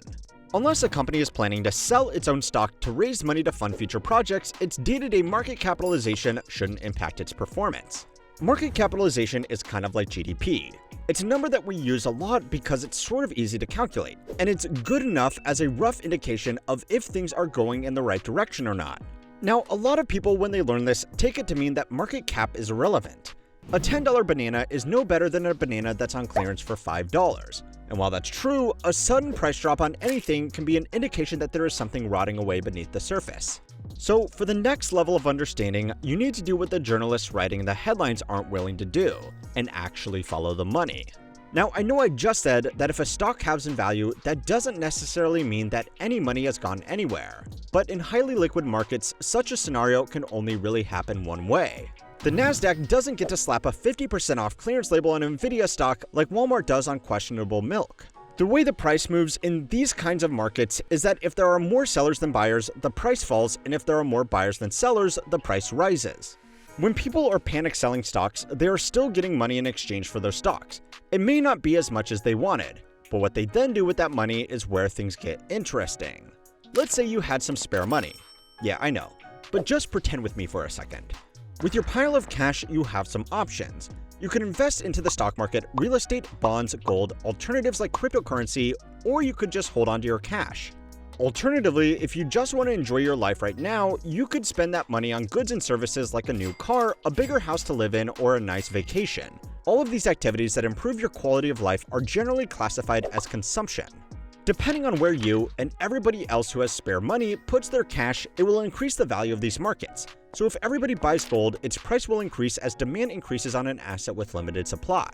Speaker 1: Unless a company is planning to sell its own stock to raise money to fund future projects, its day-to-day market capitalization shouldn't impact its performance. Market capitalization is kind of like GDP. It's a number that we use a lot because it's sort of easy to calculate, and it's good enough as a rough indication of if things are going in the right direction or not. Now, a lot of people, when they learn this, take it to mean that market cap is irrelevant. A $10 banana is no better than a banana that's on clearance for $5. And while that's true, a sudden price drop on anything can be an indication that there is something rotting away beneath the surface. So, for the next level of understanding, you need to do what the journalists writing the headlines aren't willing to do, and actually follow the money. Now, I know I just said that if a stock halves in value, that doesn't necessarily mean that any money has gone anywhere. But in highly liquid markets, such a scenario can only really happen one way. The Nasdaq doesn't get to slap a 50% off clearance label on Nvidia stock like Walmart does on questionable milk. The way the price moves in these kinds of markets is that if there are more sellers than buyers, the price falls, and if there are more buyers than sellers, the price rises. When people are panic selling stocks, they are still getting money in exchange for those stocks. It may not be as much as they wanted, but what they then do with that money is where things get interesting. Let's say you had some spare money. Yeah, I know, but just pretend with me for a second. With your pile of cash, you have some options. You can invest into the stock market, real estate, bonds, gold, alternatives like cryptocurrency, or you could just hold on to your cash. Alternatively, if you just want to enjoy your life right now, you could spend that money on goods and services like a new car, a bigger house to live in, or a nice vacation. All of these activities that improve your quality of life are generally classified as consumption. Depending on where you and everybody else who has spare money puts their cash, it will increase the value of these markets. So if everybody buys gold, its price will increase as demand increases on an asset with limited supply.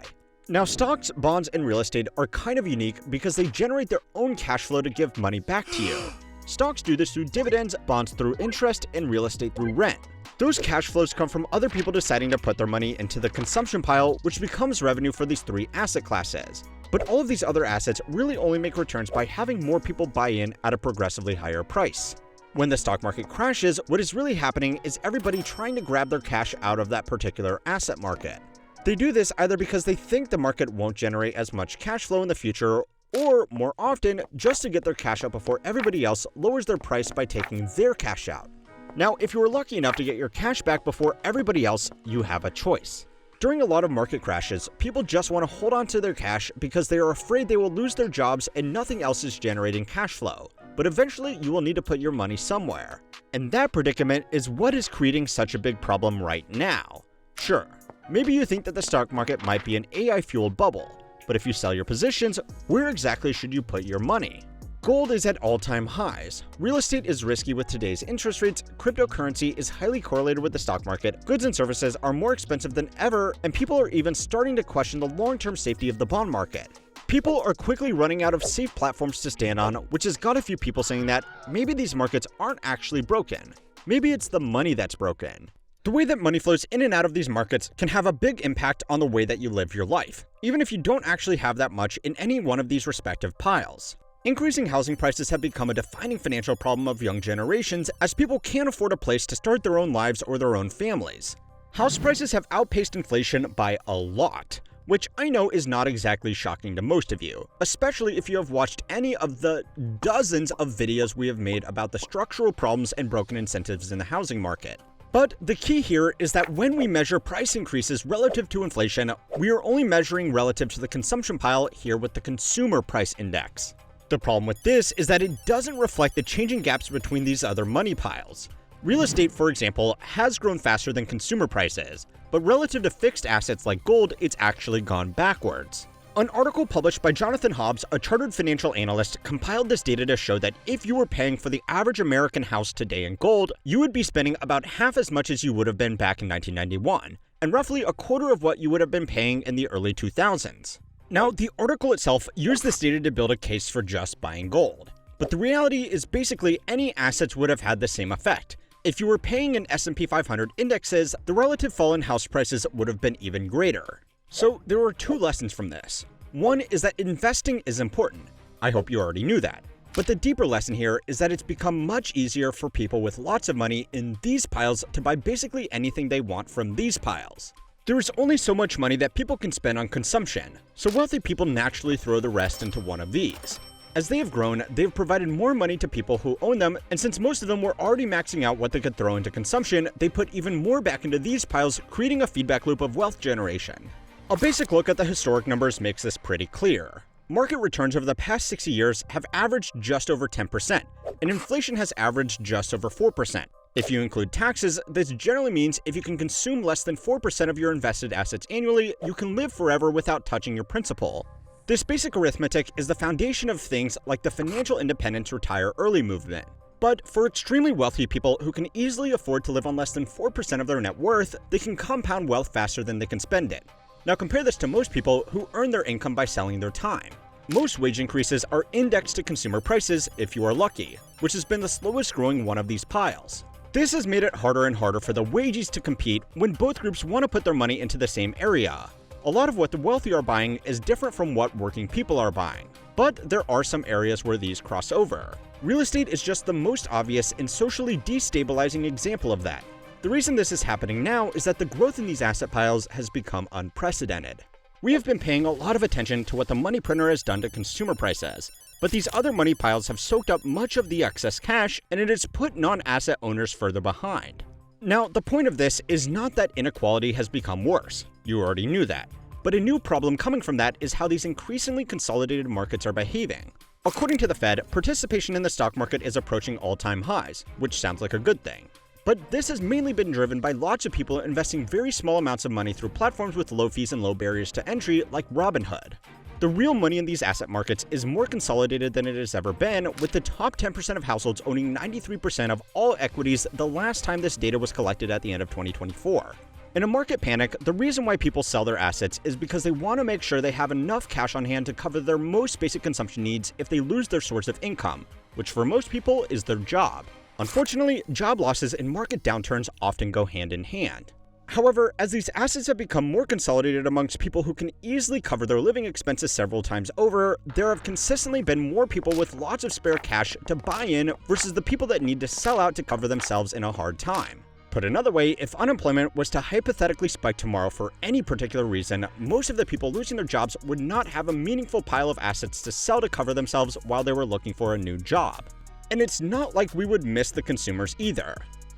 Speaker 1: Now, stocks, bonds, and real estate are kind of unique because they generate their own cash flow to give money back to you. Stocks do this through dividends, bonds through interest, and real estate through rent. Those cash flows come from other people deciding to put their money into the consumption pile, which becomes revenue for these three asset classes. But all of these other assets really only make returns by having more people buy in at a progressively higher price. When the stock market crashes, what is really happening is everybody trying to grab their cash out of that particular asset market. They do this either because they think the market won't generate as much cash flow in the future, or more often, just to get their cash out before everybody else lowers their price by taking their cash out. Now, if you were lucky enough to get your cash back before everybody else, you have a choice. During a lot of market crashes, people just want to hold on to their cash because they are afraid they will lose their jobs and nothing else is generating cash flow. But eventually, you will need to put your money somewhere. And that predicament is what is creating such a big problem right now. Sure, maybe you think that the stock market might be an AI-fueled bubble, but if you sell your positions, where exactly should you put your money? Gold is at all-time highs, real estate is risky with today's interest rates, cryptocurrency is highly correlated with the stock market, goods and services are more expensive than ever, and people are even starting to question the long-term safety of the bond market. People are quickly running out of safe platforms to stand on, which has got a few people saying that maybe these markets aren't actually broken. Maybe it's the money that's broken. The way that money flows in and out of these markets can have a big impact on the way that you live your life, even if you don't actually have that much in any one of these respective piles. Increasing housing prices have become a defining financial problem of young generations as people can't afford a place to start their own lives or their own families. House prices have outpaced inflation by a lot, which I know is not exactly shocking to most of you, especially if you have watched any of the dozens of videos we have made about the structural problems and broken incentives in the housing market. But the key here is that when we measure price increases relative to inflation, we are only measuring relative to the consumption pile here with the consumer price index. The problem with this is that it doesn't reflect the changing gaps between these other money piles. Real estate, for example, has grown faster than consumer prices, but relative to fixed assets like gold, it's actually gone backwards. An article published by Jonathan Hobbs, a chartered financial analyst, compiled this data to show that if you were paying for the average American house today in gold, you would be spending about half as much as you would have been back in 1991, and roughly a quarter of what you would have been paying in the early 2000s. Now, the article itself used this data to build a case for just buying gold, but the reality is basically any assets would have had the same effect. If you were paying in S&P 500 indexes, the relative fall in house prices would have been even greater. So there are two lessons from this. One is that investing is important. I hope you already knew that. But the deeper lesson here is that it's become much easier for people with lots of money in these piles to buy basically anything they want from these piles. There is only so much money that people can spend on consumption, so wealthy people naturally throw the rest into one of these. As they have grown, they've provided more money to people who own them, and since most of them were already maxing out what they could throw into consumption, they put even more back into these piles, creating a feedback loop of wealth generation. A basic look at the historic numbers makes this pretty clear. Market returns over the past 60 years have averaged just over 10%, and inflation has averaged just over 4%. If you include taxes, this generally means if you can consume less than 4% of your invested assets annually, you can live forever without touching your principal. This basic arithmetic is the foundation of things like the financial independence retire early movement. But for extremely wealthy people who can easily afford to live on less than 4% of their net worth, they can compound wealth faster than they can spend it. Now compare this to most people who earn their income by selling their time. Most wage increases are indexed to consumer prices if you are lucky, which has been the slowest growing one of these piles. This has made it harder and harder for the wages to compete when both groups want to put their money into the same area. A lot of what the wealthy are buying is different from what working people are buying, but there are some areas where these cross over. Real estate is just the most obvious and socially destabilizing example of that. The reason this is happening now is that the growth in these asset piles has become unprecedented. We have been paying a lot of attention to what the money printer has done to consumer prices, but these other money piles have soaked up much of the excess cash, and it has put non-asset owners further behind. Now, the point of this is not that inequality has become worse. You already knew that. But a new problem coming from that is how these increasingly consolidated markets are behaving. According to the Fed, participation in the stock market is approaching all-time highs, which sounds like a good thing. But this has mainly been driven by lots of people investing very small amounts of money through platforms with low fees and low barriers to entry like Robinhood. The real money in these asset markets is more consolidated than it has ever been, with the top 10% of households owning 93% of all equities the last time this data was collected at the end of 2024. In a market panic, the reason why people sell their assets is because they want to make sure they have enough cash on hand to cover their most basic consumption needs if they lose their source of income, which for most people is their job. Unfortunately, job losses and market downturns often go hand in hand. However, as these assets have become more consolidated amongst people who can easily cover their living expenses several times over, there have consistently been more people with lots of spare cash to buy in versus the people that need to sell out to cover themselves in a hard time. Put another way, if unemployment was to hypothetically spike tomorrow for any particular reason, most of the people losing their jobs would not have a meaningful pile of assets to sell to cover themselves while they were looking for a new job. And it's not like we would miss the consumers either.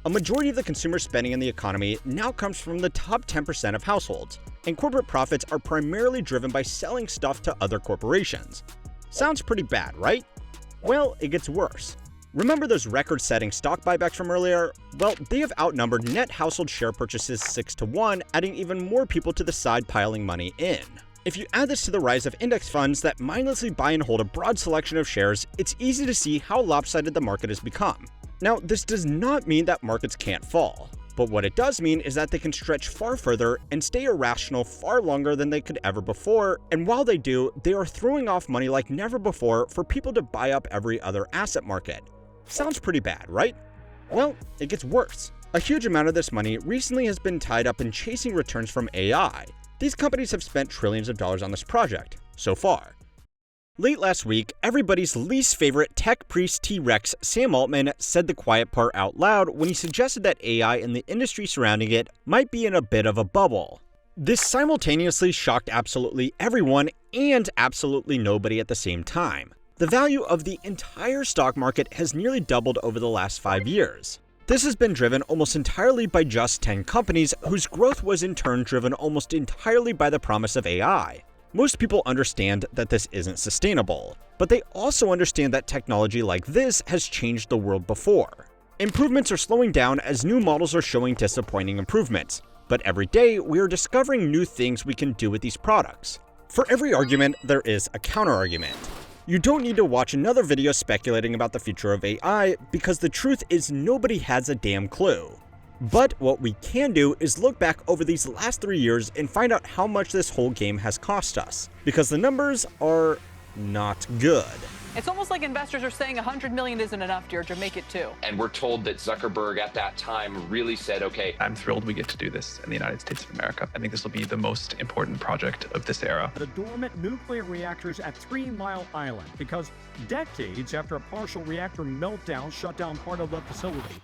Speaker 1: A majority of the consumer spending in the economy now comes from the top 10% of households, and corporate profits are primarily driven by selling stuff to other corporations. Sounds pretty bad, right? Well, it gets worse. Remember those record-setting stock buybacks from earlier? Well, they have outnumbered net household share purchases 6-1, adding even more people to the side piling money in. If you add this to the rise of index funds that mindlessly buy and hold a broad selection of shares, it's easy to see how lopsided the market has become. Now, this does not mean that markets can't fall, but what it does mean is that they can stretch far further and stay irrational far longer than they could ever before, and while they do, they are throwing off money like never before for people to buy up every other asset market. Sounds pretty bad, right? Well, it gets worse. A huge amount of this money recently has been tied up in chasing returns from AI. These companies have spent trillions of dollars on this project, so far. Late last week, everybody's least favorite tech priest T-Rex, Sam Altman, said the quiet part out loud when he suggested that AI and the industry surrounding it might be in a bit of a bubble. This simultaneously shocked absolutely everyone and absolutely nobody at the same time. The value of the entire stock market has nearly doubled over the last 5 years. This has been driven almost entirely by just 10 companies, whose growth was in turn driven almost entirely by the promise of AI. Most people understand that this isn't sustainable, but they also understand that technology like this has changed the world before. Improvements are slowing down as new models are showing disappointing improvements, but every day we are discovering new things we can do with these products. For every argument, there is a counter-argument. You don't need to watch another video speculating about the future of AI, because the truth is nobody has a damn clue. But what we can do is look back over these last 3 years and find out how much this whole game has cost us, because the numbers are not good.
Speaker 15: It's almost like investors are saying 100 million isn't enough, Deirdre, make it 2.
Speaker 21: And we're told that Zuckerberg at that time really said, okay.
Speaker 22: I'm thrilled we get to do this in the United States of America. I think this will be the most important project of this era.
Speaker 17: The dormant nuclear reactors at 3 Mile Island, because decades after a partial reactor meltdown shut down part of the facility.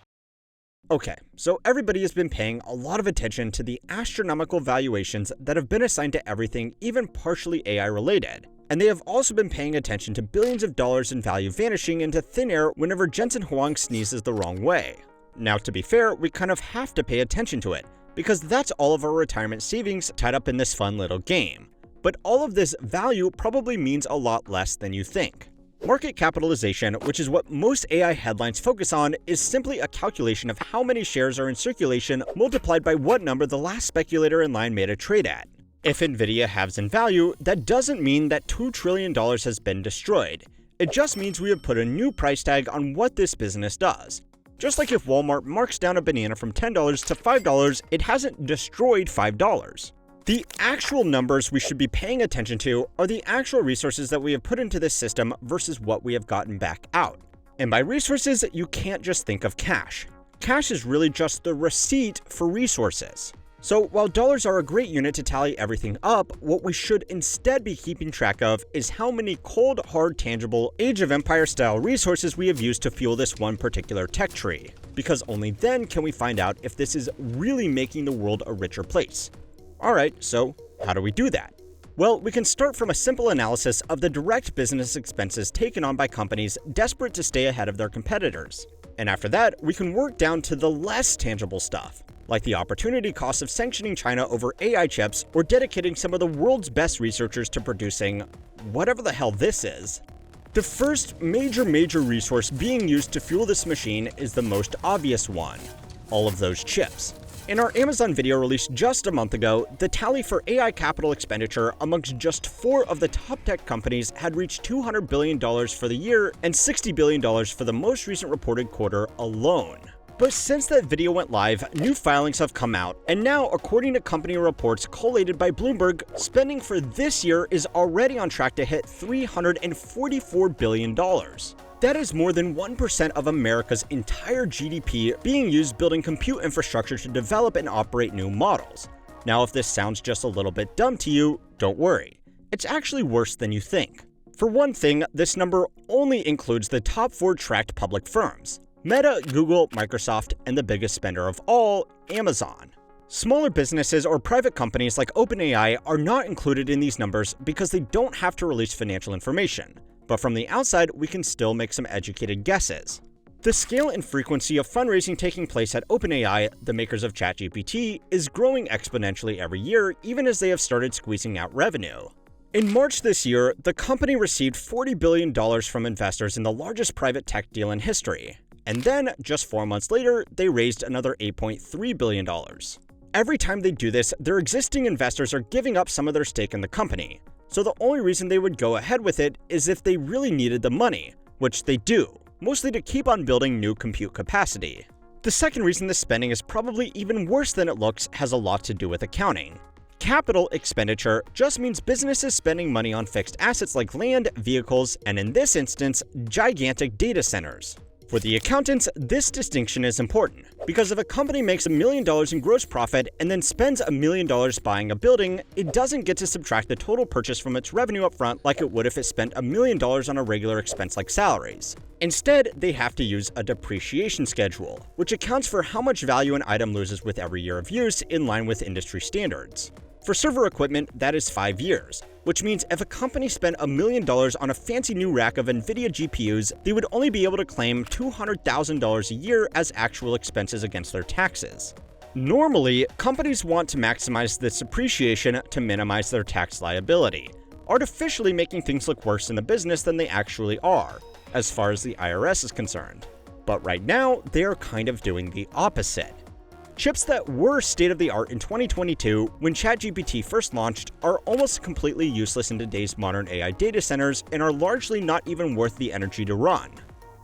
Speaker 1: Okay, so everybody has been paying a lot of attention to the astronomical valuations that have been assigned to everything even partially AI related. And they have also been paying attention to billions of dollars in value vanishing into thin air whenever Jensen Huang sneezes the wrong way. Now, to be fair, we kind of have to pay attention to it, because that's all of our retirement savings tied up in this fun little game. But all of this value probably means a lot less than you think. Market capitalization, which is what most AI headlines focus on, is simply a calculation of how many shares are in circulation multiplied by what number the last speculator in line made a trade at. If Nvidia halves in value, that doesn't mean that $2 trillion has been destroyed. It just means we have put a new price tag on what this business does. Just like if Walmart marks down a banana from $10 to $5, it hasn't destroyed $5. The actual numbers we should be paying attention to are the actual resources that we have put into this system versus what we have gotten back out. And by resources, you can't just think of cash. Cash is really just the receipt for resources. So while dollars are a great unit to tally everything up, what we should instead be keeping track of is how many cold, hard, tangible Age of Empire style resources we have used to fuel this one particular tech tree, because only then can we find out if this is really making the world a richer place. Alright, so how do we do that? Well, we can start from a simple analysis of the direct business expenses taken on by companies desperate to stay ahead of their competitors. And after that, we can work down to the less tangible stuff, like the opportunity cost of sanctioning China over AI chips or dedicating some of the world's best researchers to producing whatever the hell this is. The first major resource being used to fuel this machine is the most obvious one: all of those chips. In our Amazon video released just a month ago, the tally for AI capital expenditure amongst just 4 of the top tech companies had reached $200 billion for the year and $60 billion for the most recent reported quarter alone. But since that video went live, new filings have come out, and now, according to company reports collated by Bloomberg, spending for this year is already on track to hit $344 billion. That is more than 1% of America's entire GDP being used building compute infrastructure to develop and operate new models. Now, if this sounds just a little bit dumb to you, don't worry. It's actually worse than you think. For one thing, this number only includes the top 4 tracked public firms: Meta, Google, Microsoft, and the biggest spender of all, Amazon. Smaller businesses or private companies like OpenAI are not included in these numbers because they don't have to release financial information. But from the outside, we can still make some educated guesses. The scale and frequency of fundraising taking place at OpenAI, the makers of ChatGPT, is growing exponentially every year, even as they have started squeezing out revenue. In March this year, the company received $40 billion from investors in the largest private tech deal in history. And then, just 4 months later, they raised another $8.3 billion. Every time they do this, their existing investors are giving up some of their stake in the company. So the only reason they would go ahead with it is if they really needed the money, which they do, mostly to keep on building new compute capacity. The second reason this spending is probably even worse than it looks has a lot to do with accounting. Capital expenditure just means businesses spending money on fixed assets like land, vehicles, and in this instance, gigantic data centers. For the accountants, this distinction is important, because if a company makes $1 million in gross profit and then spends $1 million buying a building, it doesn't get to subtract the total purchase from its revenue up front like it would if it spent $1 million on a regular expense like salaries. Instead, they have to use a depreciation schedule, which accounts for how much value an item loses with every year of use in line with industry standards. For server equipment, that is 5 years, which means if a company spent $1 million on a fancy new rack of NVIDIA GPUs, they would only be able to claim $200,000 a year as actual expenses against their taxes. Normally, companies want to maximize this depreciation to minimize their tax liability, artificially making things look worse in the business than they actually are, as far as the IRS is concerned. But right now, they are kind of doing the opposite. Chips that were state-of-the-art in 2022 when ChatGPT first launched are almost completely useless in today's modern AI data centers and are largely not even worth the energy to run.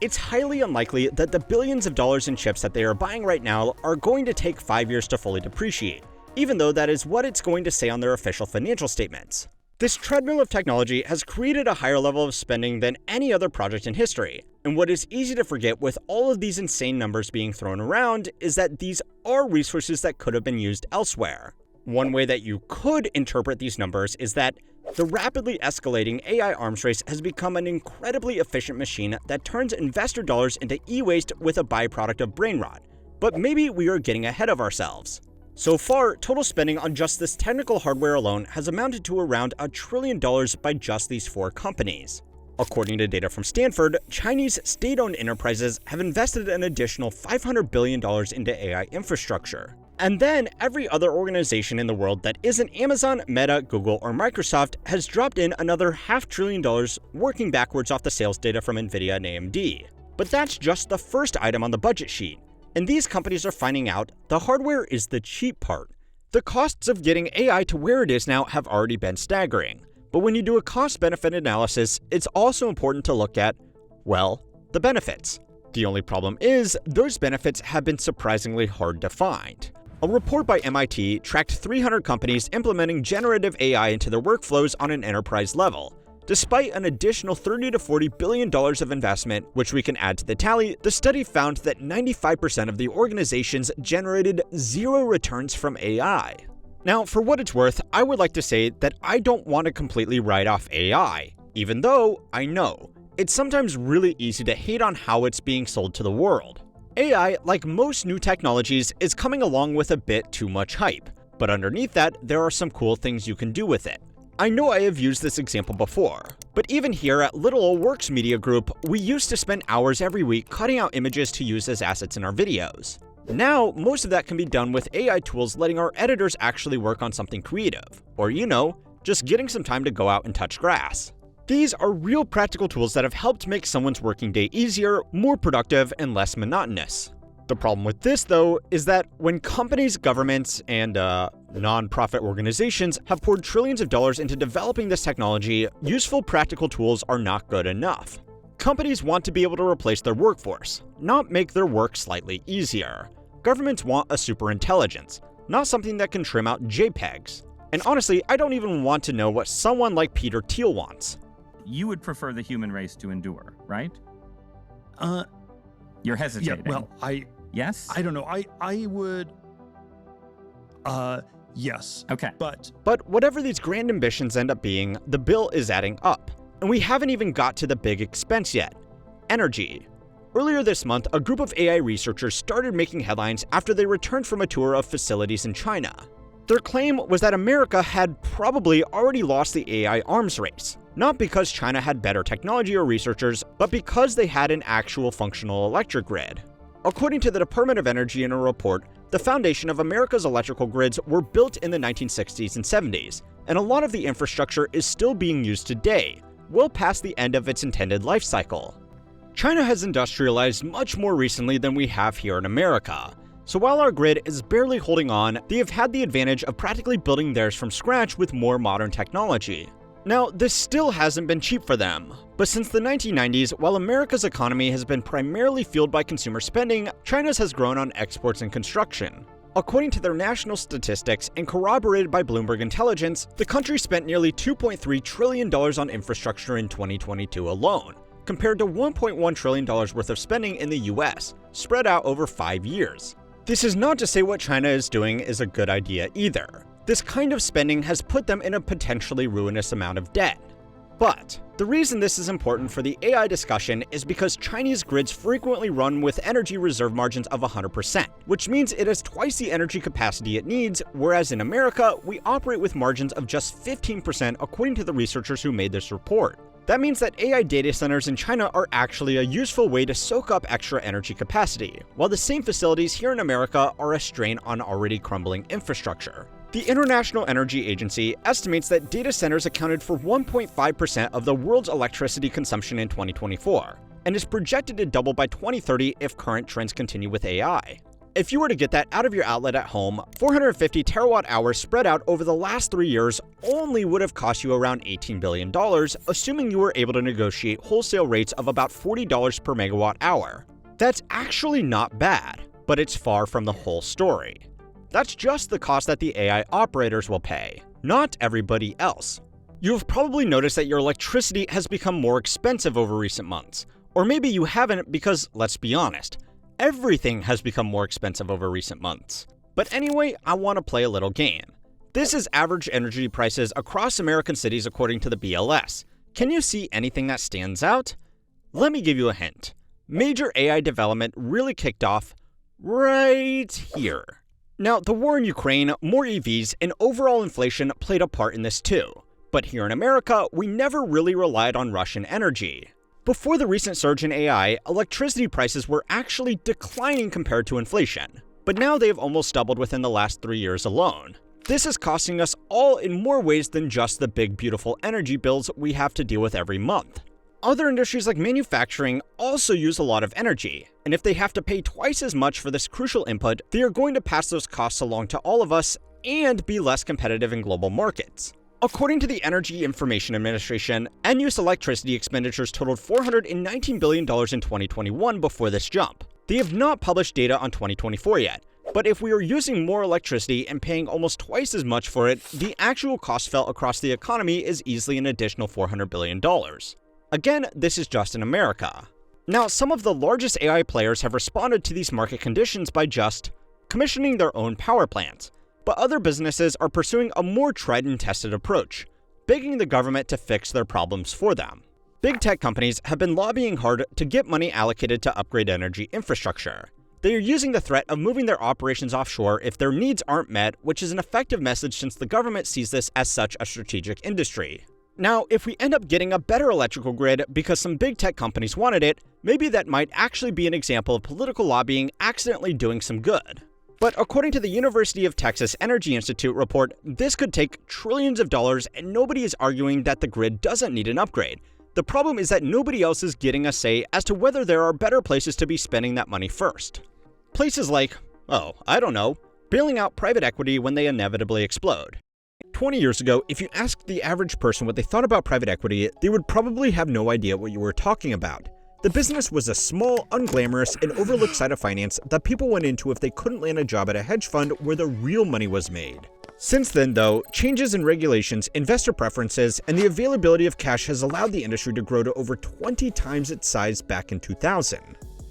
Speaker 1: It's highly unlikely that the billions of dollars in chips that they are buying right now are going to take 5 years to fully depreciate, even though that is what it's going to say on their official financial statements. This treadmill of technology has created a higher level of spending than any other project in history, and what is easy to forget with all of these insane numbers being thrown around is that these are resources that could have been used elsewhere. One way that you could interpret these numbers is that the rapidly escalating AI arms race has become an incredibly efficient machine that turns investor dollars into e-waste with a byproduct of brain rot. But maybe we are getting ahead of ourselves. So far, total spending on just this technical hardware alone has amounted to around $1 trillion by just these 4 companies. According to data from Stanford, Chinese state-owned enterprises have invested an additional $500 billion into AI infrastructure. And then every other organization in the world that isn't Amazon, Meta, Google, or Microsoft has dropped in another $500 billion working backwards off the sales data from NVIDIA and AMD. But that's just the first item on the budget sheet. And these companies are finding out the hardware is the cheap part. The costs of getting AI to where it is now have already been staggering. But when you do a cost-benefit analysis, it's also important to look at, well, the benefits. The only problem is, those benefits have been surprisingly hard to find. A report by MIT tracked 300 companies implementing generative AI into their workflows on an enterprise level. Despite an additional $30 to $40 billion of investment, which we can add to the tally, the study found that 95% of the organizations generated 0 returns from AI. Now, for what it's worth, I would like to say that I don't want to completely write off AI, even though I know it's sometimes really easy to hate on how it's being sold to the world. AI, like most new technologies, is coming along with a bit too much hype, but underneath that, there are some cool things you can do with it. I know I have used this example before, but even here at Little Ol' Works Media Group, we used to spend hours every week cutting out images to use as assets in our videos. Now, most of that can be done with AI tools letting our editors actually work on something creative, or just getting some time to go out and touch grass. These are real practical tools that have helped make someone's working day easier, more productive, and less monotonous. The problem with this, though, is that when companies, governments, and non-profit organizations have poured trillions of dollars into developing this technology, useful practical tools are not good enough. Companies want to be able to replace their workforce, not make their work slightly easier. Governments want a superintelligence, not something that can trim out JPEGs. And honestly, I don't even want to know what someone like Peter Thiel wants.
Speaker 2: You would prefer the human race to endure, right? You're hesitating.
Speaker 5: Yeah, well,
Speaker 2: Yes?
Speaker 5: I don't know. I would... yes.
Speaker 2: Okay.
Speaker 1: But whatever these grand ambitions end up being, the bill is adding up. And we haven't even got to the big expense yet: energy. Earlier this month, a group of AI researchers started making headlines after they returned from a tour of facilities in China. Their claim was that America had probably already lost the AI arms race, not because China had better technology or researchers, but because they had an actual functional electric grid. According to the Department of Energy in a report, the foundation of America's electrical grids were built in the 1960s and 70s, and a lot of the infrastructure is still being used today, well past the end of its intended life cycle. China has industrialized much more recently than we have here in America, so while our grid is barely holding on, they have had the advantage of practically building theirs from scratch with more modern technology. Now, this still hasn't been cheap for them, but since the 1990s, while America's economy has been primarily fueled by consumer spending, China's has grown on exports and construction. According to their national statistics and corroborated by Bloomberg Intelligence, the country spent nearly $2.3 trillion on infrastructure in 2022 alone, compared to $1.1 trillion worth of spending in the US, spread out over 5 years. This is not to say what China is doing is a good idea either. This kind of spending has put them in a potentially ruinous amount of debt. But the reason this is important for the AI discussion is because Chinese grids frequently run with energy reserve margins of 100%, which means it has twice the energy capacity it needs, whereas in America, we operate with margins of just 15% according to the researchers who made this report. That means that AI data centers in China are actually a useful way to soak up extra energy capacity, while the same facilities here in America are a strain on already crumbling infrastructure. The International Energy Agency estimates that data centers accounted for 1.5% of the world's electricity consumption in 2024, and is projected to double by 2030 if current trends continue with AI. If you were to get that out of your outlet at home, 450 terawatt hours spread out over the last 3 years only would have cost you around $18 billion, assuming you were able to negotiate wholesale rates of about $40 per megawatt hour. That's actually not bad, but it's far from the whole story. That's just the cost that the AI operators will pay, not everybody else. You've probably noticed that your electricity has become more expensive over recent months. Or maybe you haven't because, let's be honest, everything has become more expensive over recent months. But anyway, I want to play a little game. This is average energy prices across American cities according to the BLS. Can you see anything that stands out? Let me give you a hint. Major AI development really kicked off right here. Now, the war in Ukraine, more EVs, and overall inflation played a part in this too. But here in America, we never really relied on Russian energy. Before the recent surge in AI, electricity prices were actually declining compared to inflation. But now they have almost doubled within the last 3 years alone. This is costing us all in more ways than just the big beautiful energy bills we have to deal with every month. Other industries like manufacturing also use a lot of energy, and if they have to pay twice as much for this crucial input, they are going to pass those costs along to all of us and be less competitive in global markets. According to the Energy Information Administration, end-use electricity expenditures totaled $419 billion in 2021 before this jump. They have not published data on 2024 yet, but if we are using more electricity and paying almost twice as much for it, the actual cost felt across the economy is easily an additional $400 billion. Again, this is just in America. Now, some of the largest AI players have responded to these market conditions by just commissioning their own power plants, but other businesses are pursuing a more tried and tested approach, begging the government to fix their problems for them. Big tech companies have been lobbying hard to get money allocated to upgrade energy infrastructure. They are using the threat of moving their operations offshore if their needs aren't met, which is an effective message since the government sees this as such a strategic industry. Now, if we end up getting a better electrical grid because some big tech companies wanted it, maybe that might actually be an example of political lobbying accidentally doing some good. But according to the University of Texas Energy Institute report, this could take trillions of dollars, and nobody is arguing that the grid doesn't need an upgrade. The problem is that nobody else is getting a say as to whether there are better places to be spending that money first. Places like, I don't know, bailing out private equity when they inevitably explode. 20 years ago, if you asked the average person what they thought about private equity, they would probably have no idea what you were talking about. The business was a small, unglamorous, and overlooked side of finance that people went into if they couldn't land a job at a hedge fund where the real money was made. Since then, though, changes in regulations, investor preferences, and the availability of cash has allowed the industry to grow to over 20 times its size back in 2000.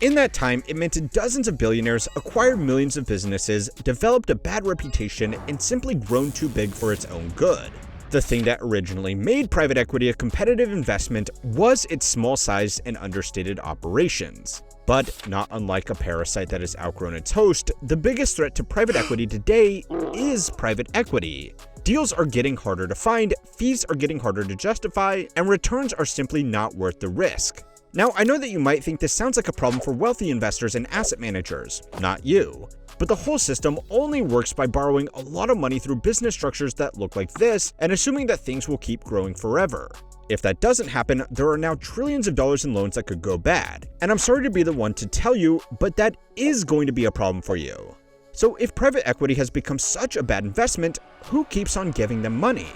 Speaker 1: In that time, it minted dozens of billionaires, acquired millions of businesses, developed a bad reputation, and simply grown too big for its own good. The thing that originally made private equity a competitive investment was its small size and understated operations. But not unlike a parasite that has outgrown its host, the biggest threat to private equity today is private equity. Deals are getting harder to find, fees are getting harder to justify, and returns are simply not worth the risk. Now, I know that you might think this sounds like a problem for wealthy investors and asset managers, not you. But the whole system only works by borrowing a lot of money through business structures that look like this and assuming that things will keep growing forever. If that doesn't happen, there are now trillions of dollars in loans that could go bad. And I'm sorry to be the one to tell you, but that is going to be a problem for you. So if private equity has become such a bad investment, who keeps on giving them money?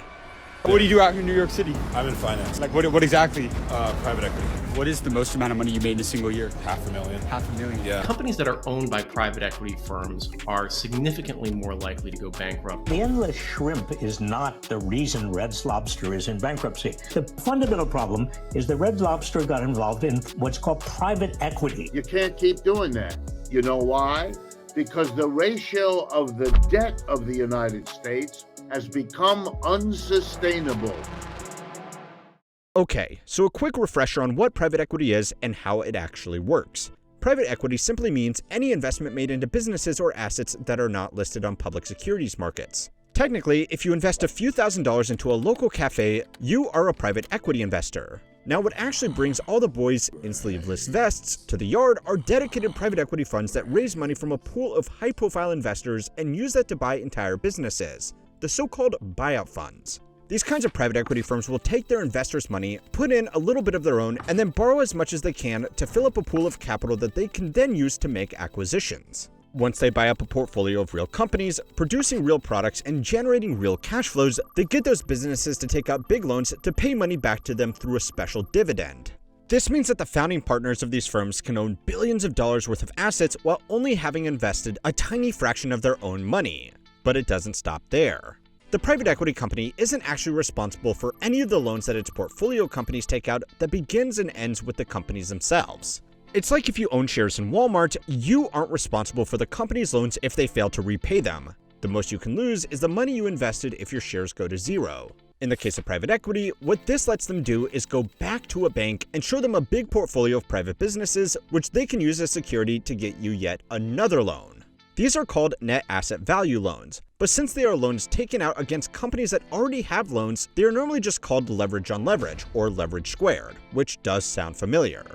Speaker 3: What do you do out here in New York City?
Speaker 6: I'm in finance.
Speaker 3: Like what exactly?
Speaker 6: Private equity.
Speaker 3: What is the most amount of money you made in a single year?
Speaker 6: $500,000.
Speaker 3: $500,000.
Speaker 6: Yeah.
Speaker 23: Companies that are owned by private equity firms are significantly more likely to go bankrupt.
Speaker 24: The endless shrimp is not the reason Red Lobster is in bankruptcy. The fundamental problem is that Red Lobster got involved in what's called private equity.
Speaker 25: You can't keep doing that. You know why? Because the ratio of the debt of the United States has become unsustainable.
Speaker 1: Okay, so a quick refresher on what private equity is and how it actually works. Private equity simply means any investment made into businesses or assets that are not listed on public securities markets. Technically, if you invest a few $1,000s into a local cafe, you are a private equity investor. Now, what actually brings all the boys in sleeveless vests to the yard are dedicated private equity funds that raise money from a pool of high-profile investors and use that to buy entire businesses, the so-called buyout funds. These kinds of private equity firms will take their investors' money, put in a little bit of their own, and then borrow as much as they can to fill up a pool of capital that they can then use to make acquisitions. Once they buy up a portfolio of real companies, producing real products and generating real cash flows, they get those businesses to take out big loans to pay money back to them through a special dividend. This means that the founding partners of these firms can own billions of dollars worth of assets while only having invested a tiny fraction of their own money. But it doesn't stop there. The private equity company isn't actually responsible for any of the loans that its portfolio companies take out that begins and ends with the companies themselves. It's like if you own shares in Walmart, you aren't responsible for the company's loans if they fail to repay them. The most you can lose is the money you invested if your shares go to zero. In the case of private equity, what this lets them do is go back to a bank and show them a big portfolio of private businesses, which they can use as security to get you yet another loan. These are called net asset value loans, but since they are loans taken out against companies that already have loans, they are normally just called leverage on leverage, or leverage squared, which does sound familiar.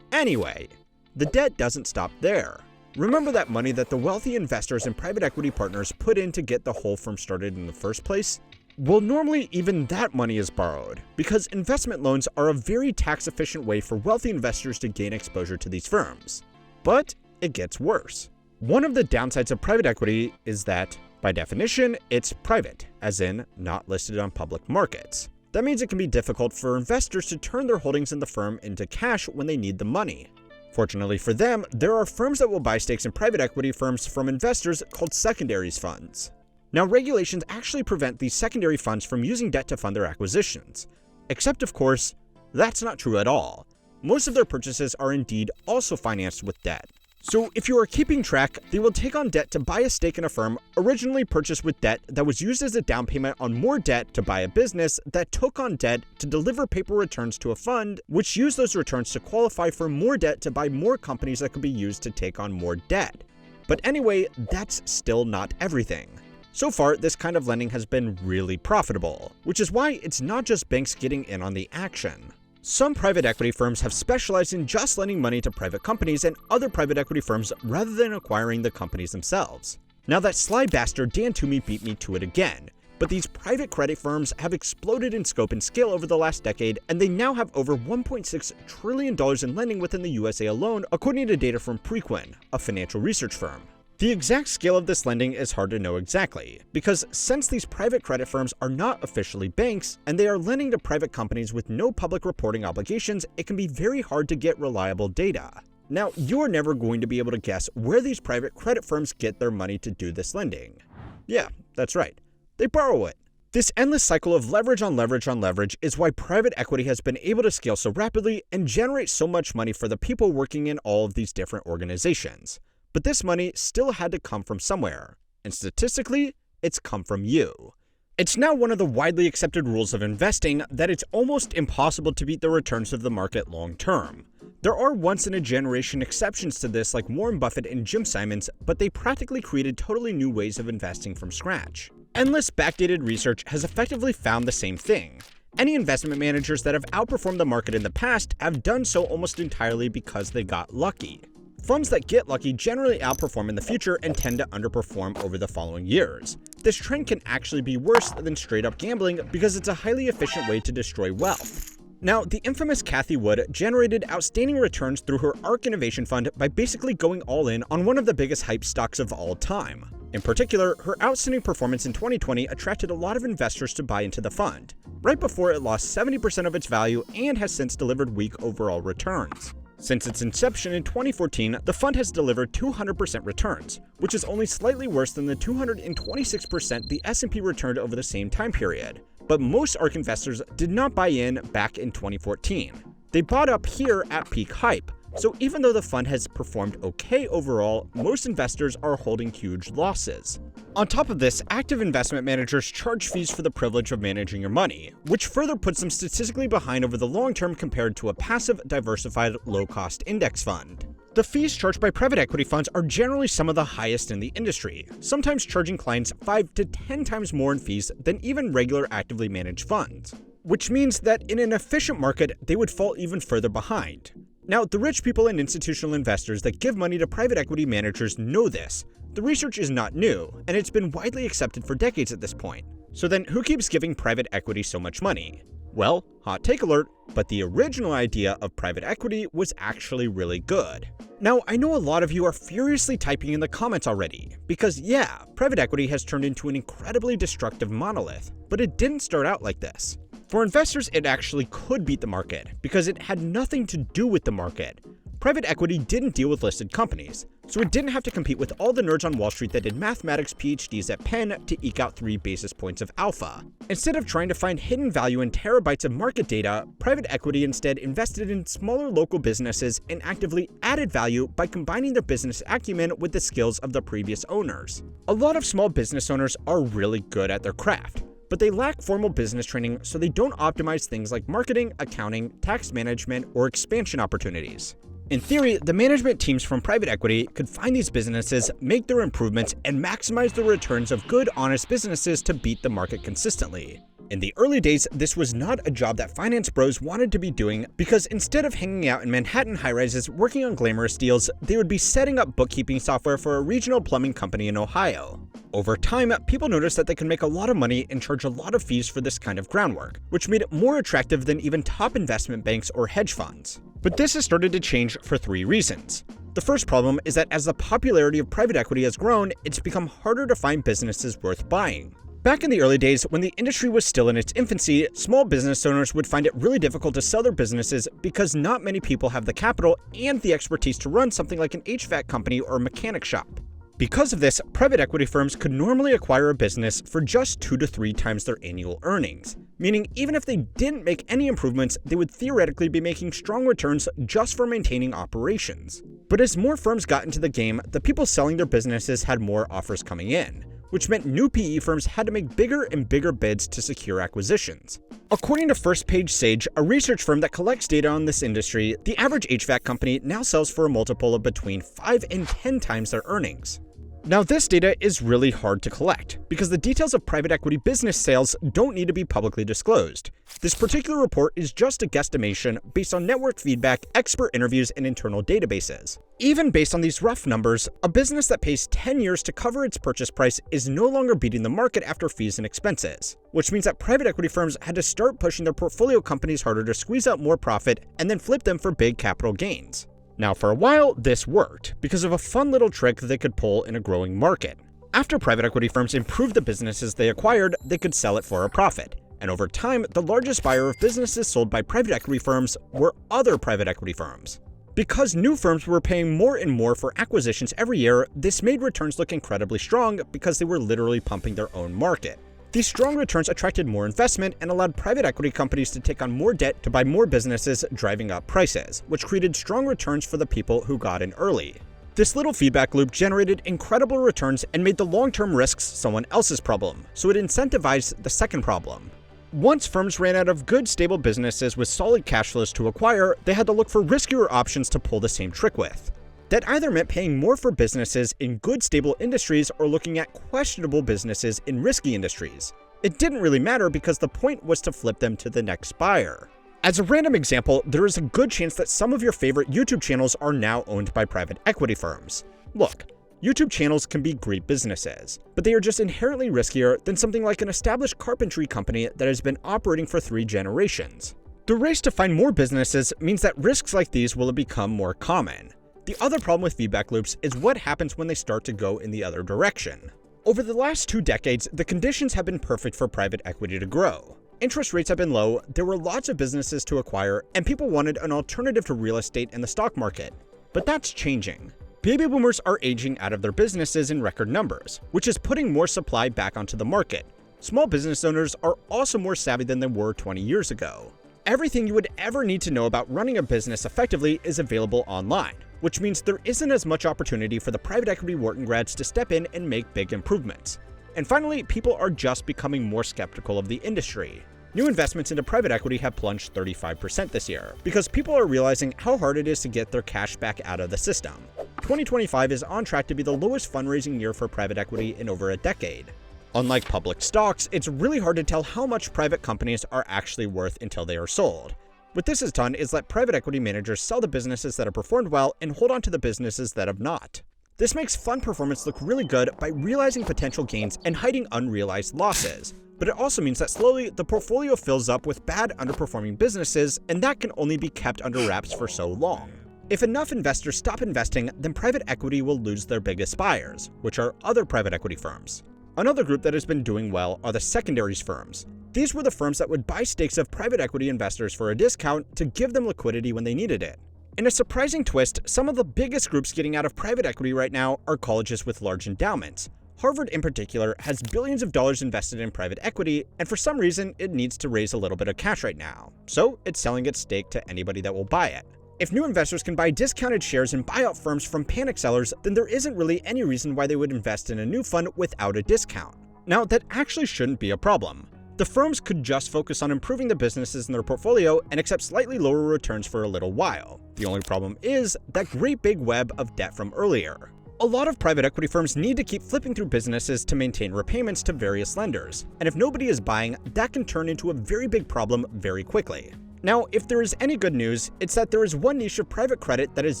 Speaker 1: Anyway, the debt doesn't stop there. Remember that money that the wealthy investors and private equity partners put in to get the whole firm started in the first place? Well, normally even that money is borrowed, because investment loans are a very tax-efficient way for wealthy investors to gain exposure to these firms. But it gets worse. One of the downsides of private equity is that, by definition, it's private, as in not listed on public markets. That means it can be difficult for investors to turn their holdings in the firm into cash when they need the money. Fortunately for them, there are firms that will buy stakes in private equity firms from investors called secondaries funds. Now, regulations actually prevent these secondary funds from using debt to fund their acquisitions. Except, of course, that's not true at all. Most of their purchases are indeed also financed with debt. So if you are keeping track, they will take on debt to buy a stake in a firm originally purchased with debt that was used as a down payment on more debt to buy a business that took on debt to deliver paper returns to a fund, which used those returns to qualify for more debt to buy more companies that could be used to take on more debt. But anyway, that's still not everything. So far, this kind of lending has been really profitable, which is why it's not just banks getting in on the action. Some private equity firms have specialized in just lending money to private companies and other private equity firms rather than acquiring the companies themselves. Now that sly bastard Dan Toomey beat me to it again, but these private credit firms have exploded in scope and scale over the last decade, and they now have over $1.6 trillion in lending within the USA alone, according to data from Preqin, a financial research firm. The exact scale of this lending is hard to know exactly, because since these private credit firms are not officially banks, and they are lending to private companies with no public reporting obligations, it can be very hard to get reliable data. Now, you're never going to be able to guess where these private credit firms get their money to do this lending. Yeah, that's right. They borrow it. This endless cycle of leverage on leverage on leverage is why private equity has been able to scale so rapidly and generate so much money for the people working in all of these different organizations. But this money still had to come from somewhere, and statistically, it's come from you. It's now one of the widely accepted rules of investing that it's almost impossible to beat the returns of the market long term. There are once-in-a-generation exceptions to this like Warren Buffett and Jim Simons, but they practically created totally new ways of investing from scratch. Endless backdated research has effectively found the same thing. Any investment managers that have outperformed the market in the past have done so almost entirely because they got lucky. Funds that get lucky generally outperform in the future and tend to underperform over the following years. This trend can actually be worse than straight-up gambling because it's a highly efficient way to destroy wealth. Now, the infamous Cathie Wood generated outstanding returns through her ARK Innovation Fund by basically going all in on one of the biggest hype stocks of all time. In particular, her outstanding performance in 2020 attracted a lot of investors to buy into the fund, right before it lost 70% of its value and has since delivered weak overall returns. Since its inception in 2014, the fund has delivered 200% returns, which is only slightly worse than the 226% the S&P returned over the same time period. But most ARK investors did not buy in back in 2014. They bought up here at peak hype, so even though the fund has performed okay overall, most investors are holding huge losses. On top of this, active investment managers charge fees for the privilege of managing your money, which further puts them statistically behind over the long term compared to a passive, diversified, low-cost index fund. The fees charged by private equity funds are generally some of the highest in the industry, sometimes charging clients 5 to 10 times more in fees than even regular actively managed funds, which means that in an efficient market, they would fall even further behind. Now, the rich people and institutional investors that give money to private equity managers know this. The research is not new, and it's been widely accepted for decades at this point. So then, who keeps giving private equity so much money? Well, hot take alert, but the original idea of private equity was actually really good. Now, I know a lot of you are furiously typing in the comments already, because yeah, private equity has turned into an incredibly destructive monolith, but it didn't start out like this. For investors, it actually could beat the market, because it had nothing to do with the market. Private equity didn't deal with listed companies, so it didn't have to compete with all the nerds on Wall Street that did mathematics PhDs at Penn to eke out 3 basis points of alpha. Instead of trying to find hidden value in terabytes of market data, private equity instead invested in smaller local businesses and actively added value by combining their business acumen with the skills of the previous owners. A lot of small business owners are really good at their craft, but they lack formal business training, so they don't optimize things like marketing, accounting, tax management, or expansion opportunities. In theory, the management teams from private equity could find these businesses, make their improvements, and maximize the returns of good, honest businesses to beat the market consistently. In the early days, this was not a job that finance bros wanted to be doing because instead of hanging out in Manhattan high-rises working on glamorous deals, they would be setting up bookkeeping software for a regional plumbing company in Ohio. Over time, people noticed that they could make a lot of money and charge a lot of fees for this kind of groundwork, which made it more attractive than even top investment banks or hedge funds. But this has started to change for 3 reasons. The first problem is that as the popularity of private equity has grown, it's become harder to find businesses worth buying. Back in the early days, when the industry was still in its infancy, small business owners would find it really difficult to sell their businesses because not many people have the capital and the expertise to run something like an HVAC company or mechanic shop. Because of this, private equity firms could normally acquire a business for just 2 to 3 times their annual earnings, meaning even if they didn't make any improvements, they would theoretically be making strong returns just for maintaining operations. But as more firms got into the game, the people selling their businesses had more offers coming in, which meant new PE firms had to make bigger and bigger bids to secure acquisitions. According to First Page Sage, a research firm that collects data on this industry, the average HVAC company now sells for a multiple of between 5 and 10 times their earnings. Now, this data is really hard to collect because the details of private equity business sales don't need to be publicly disclosed. This particular report is just a guesstimation based on network feedback, expert interviews, and internal databases. Even based on these rough numbers, a business that pays 10 years to cover its purchase price is no longer beating the market after fees and expenses, which means that private equity firms had to start pushing their portfolio companies harder to squeeze out more profit and then flip them for big capital gains. Now, for a while, this worked because of a fun little trick they could pull in a growing market. After private equity firms improved the businesses they acquired, they could sell it for a profit. And over time, the largest buyer of businesses sold by private equity firms were other private equity firms. Because new firms were paying more and more for acquisitions every year, this made returns look incredibly strong because they were literally pumping their own market. These strong returns attracted more investment and allowed private equity companies to take on more debt to buy more businesses, driving up prices, which created strong returns for the people who got in early. This little feedback loop generated incredible returns and made the long-term risks someone else's problem, so it incentivized the second problem. Once firms ran out of good, stable businesses with solid cash flows to acquire, they had to look for riskier options to pull the same trick with. That either meant paying more for businesses in good, stable industries or looking at questionable businesses in risky industries. It didn't really matter because the point was to flip them to the next buyer. As a random example, there is a good chance that some of your favorite YouTube channels are now owned by private equity firms. Look, YouTube channels can be great businesses, but they are just inherently riskier than something like an established carpentry company that has been operating for 3 generations. The race to find more businesses means that risks like these will become more common. The other problem with feedback loops is what happens when they start to go in the other direction. Over the last 2 decades, the conditions have been perfect for private equity to grow. Interest rates have been low, there were lots of businesses to acquire, and people wanted an alternative to real estate and the stock market. But that's changing. Baby boomers are aging out of their businesses in record numbers, which is putting more supply back onto the market. Small business owners are also more savvy than they were 20 years ago. Everything you would ever need to know about running a business effectively is available online, which means there isn't as much opportunity for the private equity Wharton grads to step in and make big improvements. And finally, people are just becoming more skeptical of the industry. New investments into private equity have plunged 35% this year because people are realizing how hard it is to get their cash back out of the system. 2025 is on track to be the lowest fundraising year for private equity in over a decade. Unlike public stocks, it's really hard to tell how much private companies are actually worth until they are sold. What this has done is let private equity managers sell the businesses that have performed well and hold on to the businesses that have not. This makes fund performance look really good by realizing potential gains and hiding unrealized losses. But it also means that slowly the portfolio fills up with bad, underperforming businesses, and that can only be kept under wraps for so long. If enough investors stop investing, then private equity will lose their biggest buyers, which are other private equity firms. Another group that has been doing well are the secondaries firms. These were the firms that would buy stakes of private equity investors for a discount to give them liquidity when they needed it. In a surprising twist, some of the biggest groups getting out of private equity right now are colleges with large endowments. Harvard in particular has billions of dollars invested in private equity, and for some reason it needs to raise a little bit of cash right now, so it's selling its stake to anybody that will buy it. If new investors can buy discounted shares in buyout firms from panic sellers, then there isn't really any reason why they would invest in a new fund without a discount. Now, that actually shouldn't be a problem. The firms could just focus on improving the businesses in their portfolio and accept slightly lower returns for a little while. The only problem is that great big web of debt from earlier. A lot of private equity firms need to keep flipping through businesses to maintain repayments to various lenders, and if nobody is buying, that can turn into a very big problem very quickly. Now, if there is any good news, it's that there is one niche of private credit that is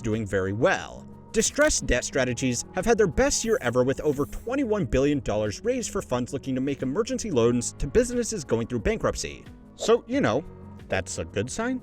Speaker 1: doing very well. Distressed debt strategies have had their best year ever with over $21 billion raised for funds looking to make emergency loans to businesses going through bankruptcy. So, that's a good sign.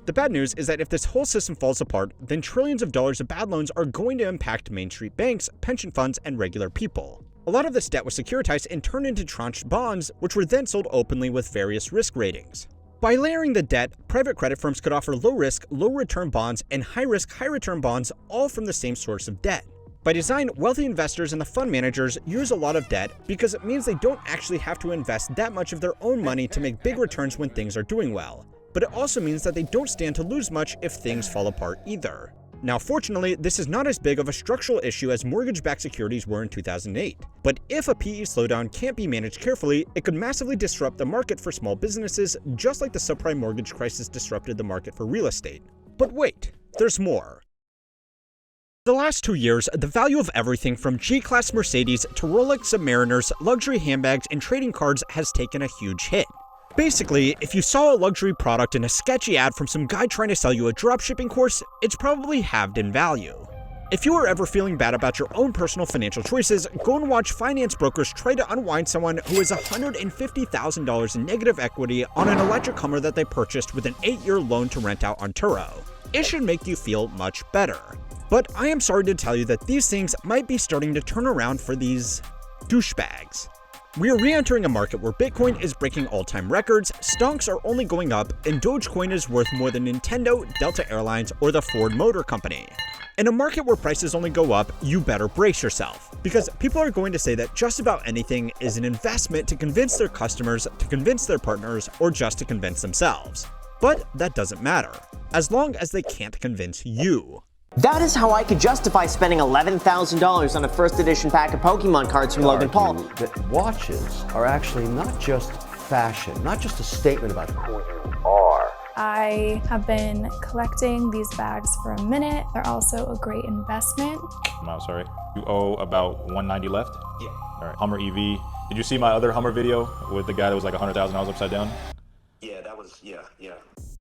Speaker 1: The bad news is that if this whole system falls apart, then trillions of dollars of bad loans are going to impact Main Street banks, pension funds, and regular people. A lot of this debt was securitized and turned into tranched bonds, which were then sold openly with various risk ratings. By layering the debt, private credit firms could offer low-risk, low-return bonds and high-risk, high-return bonds all from the same source of debt. By design, wealthy investors and the fund managers use a lot of debt because it means they don't actually have to invest that much of their own money to make big returns when things are doing well. But it also means that they don't stand to lose much if things fall apart either. Now, fortunately, this is not as big of a structural issue as mortgage-backed securities were in 2008. But if a PE slowdown can't be managed carefully, it could massively disrupt the market for small businesses, just like the subprime mortgage crisis disrupted the market for real estate. But wait, there's more. The last 2 years, the value of everything from G-Class Mercedes to Rolex Submariners, luxury handbags, and trading cards has taken a huge hit. Basically, if you saw a luxury product in a sketchy ad from some guy trying to sell you a dropshipping course, it's probably halved in value. If you are ever feeling bad about your own personal financial choices, go and watch finance brokers try to unwind someone who has $150,000 in negative equity on an electric Hummer that they purchased with an 8-year loan to rent out on Turo. It should make you feel much better. But I am sorry to tell you that these things might be starting to turn around for these douchebags. We are re-entering a market where Bitcoin is breaking all-time records, stonks are only going up, and Dogecoin is worth more than Nintendo, Delta Airlines, or the Ford Motor Company. In a market where prices only go up, you better brace yourself, because people are going to say that just about anything is an investment to convince their customers, to convince their partners, or just to convince themselves. But that doesn't matter, as long as they can't convince you.
Speaker 6: That is how I could justify spending $11,000 on a first edition pack of Pokemon cards from Logan Paul.
Speaker 7: That watches are actually not just fashion, not just a statement about who you are.
Speaker 8: I have been collecting these bags for a minute. They're also a great investment.
Speaker 9: I'm sorry. You owe about $190 left?
Speaker 6: Yeah.
Speaker 9: All right, Hummer EV. Did you see my other Hummer video with the guy that was like $100,000 upside down?
Speaker 6: Yeah, that was, yeah.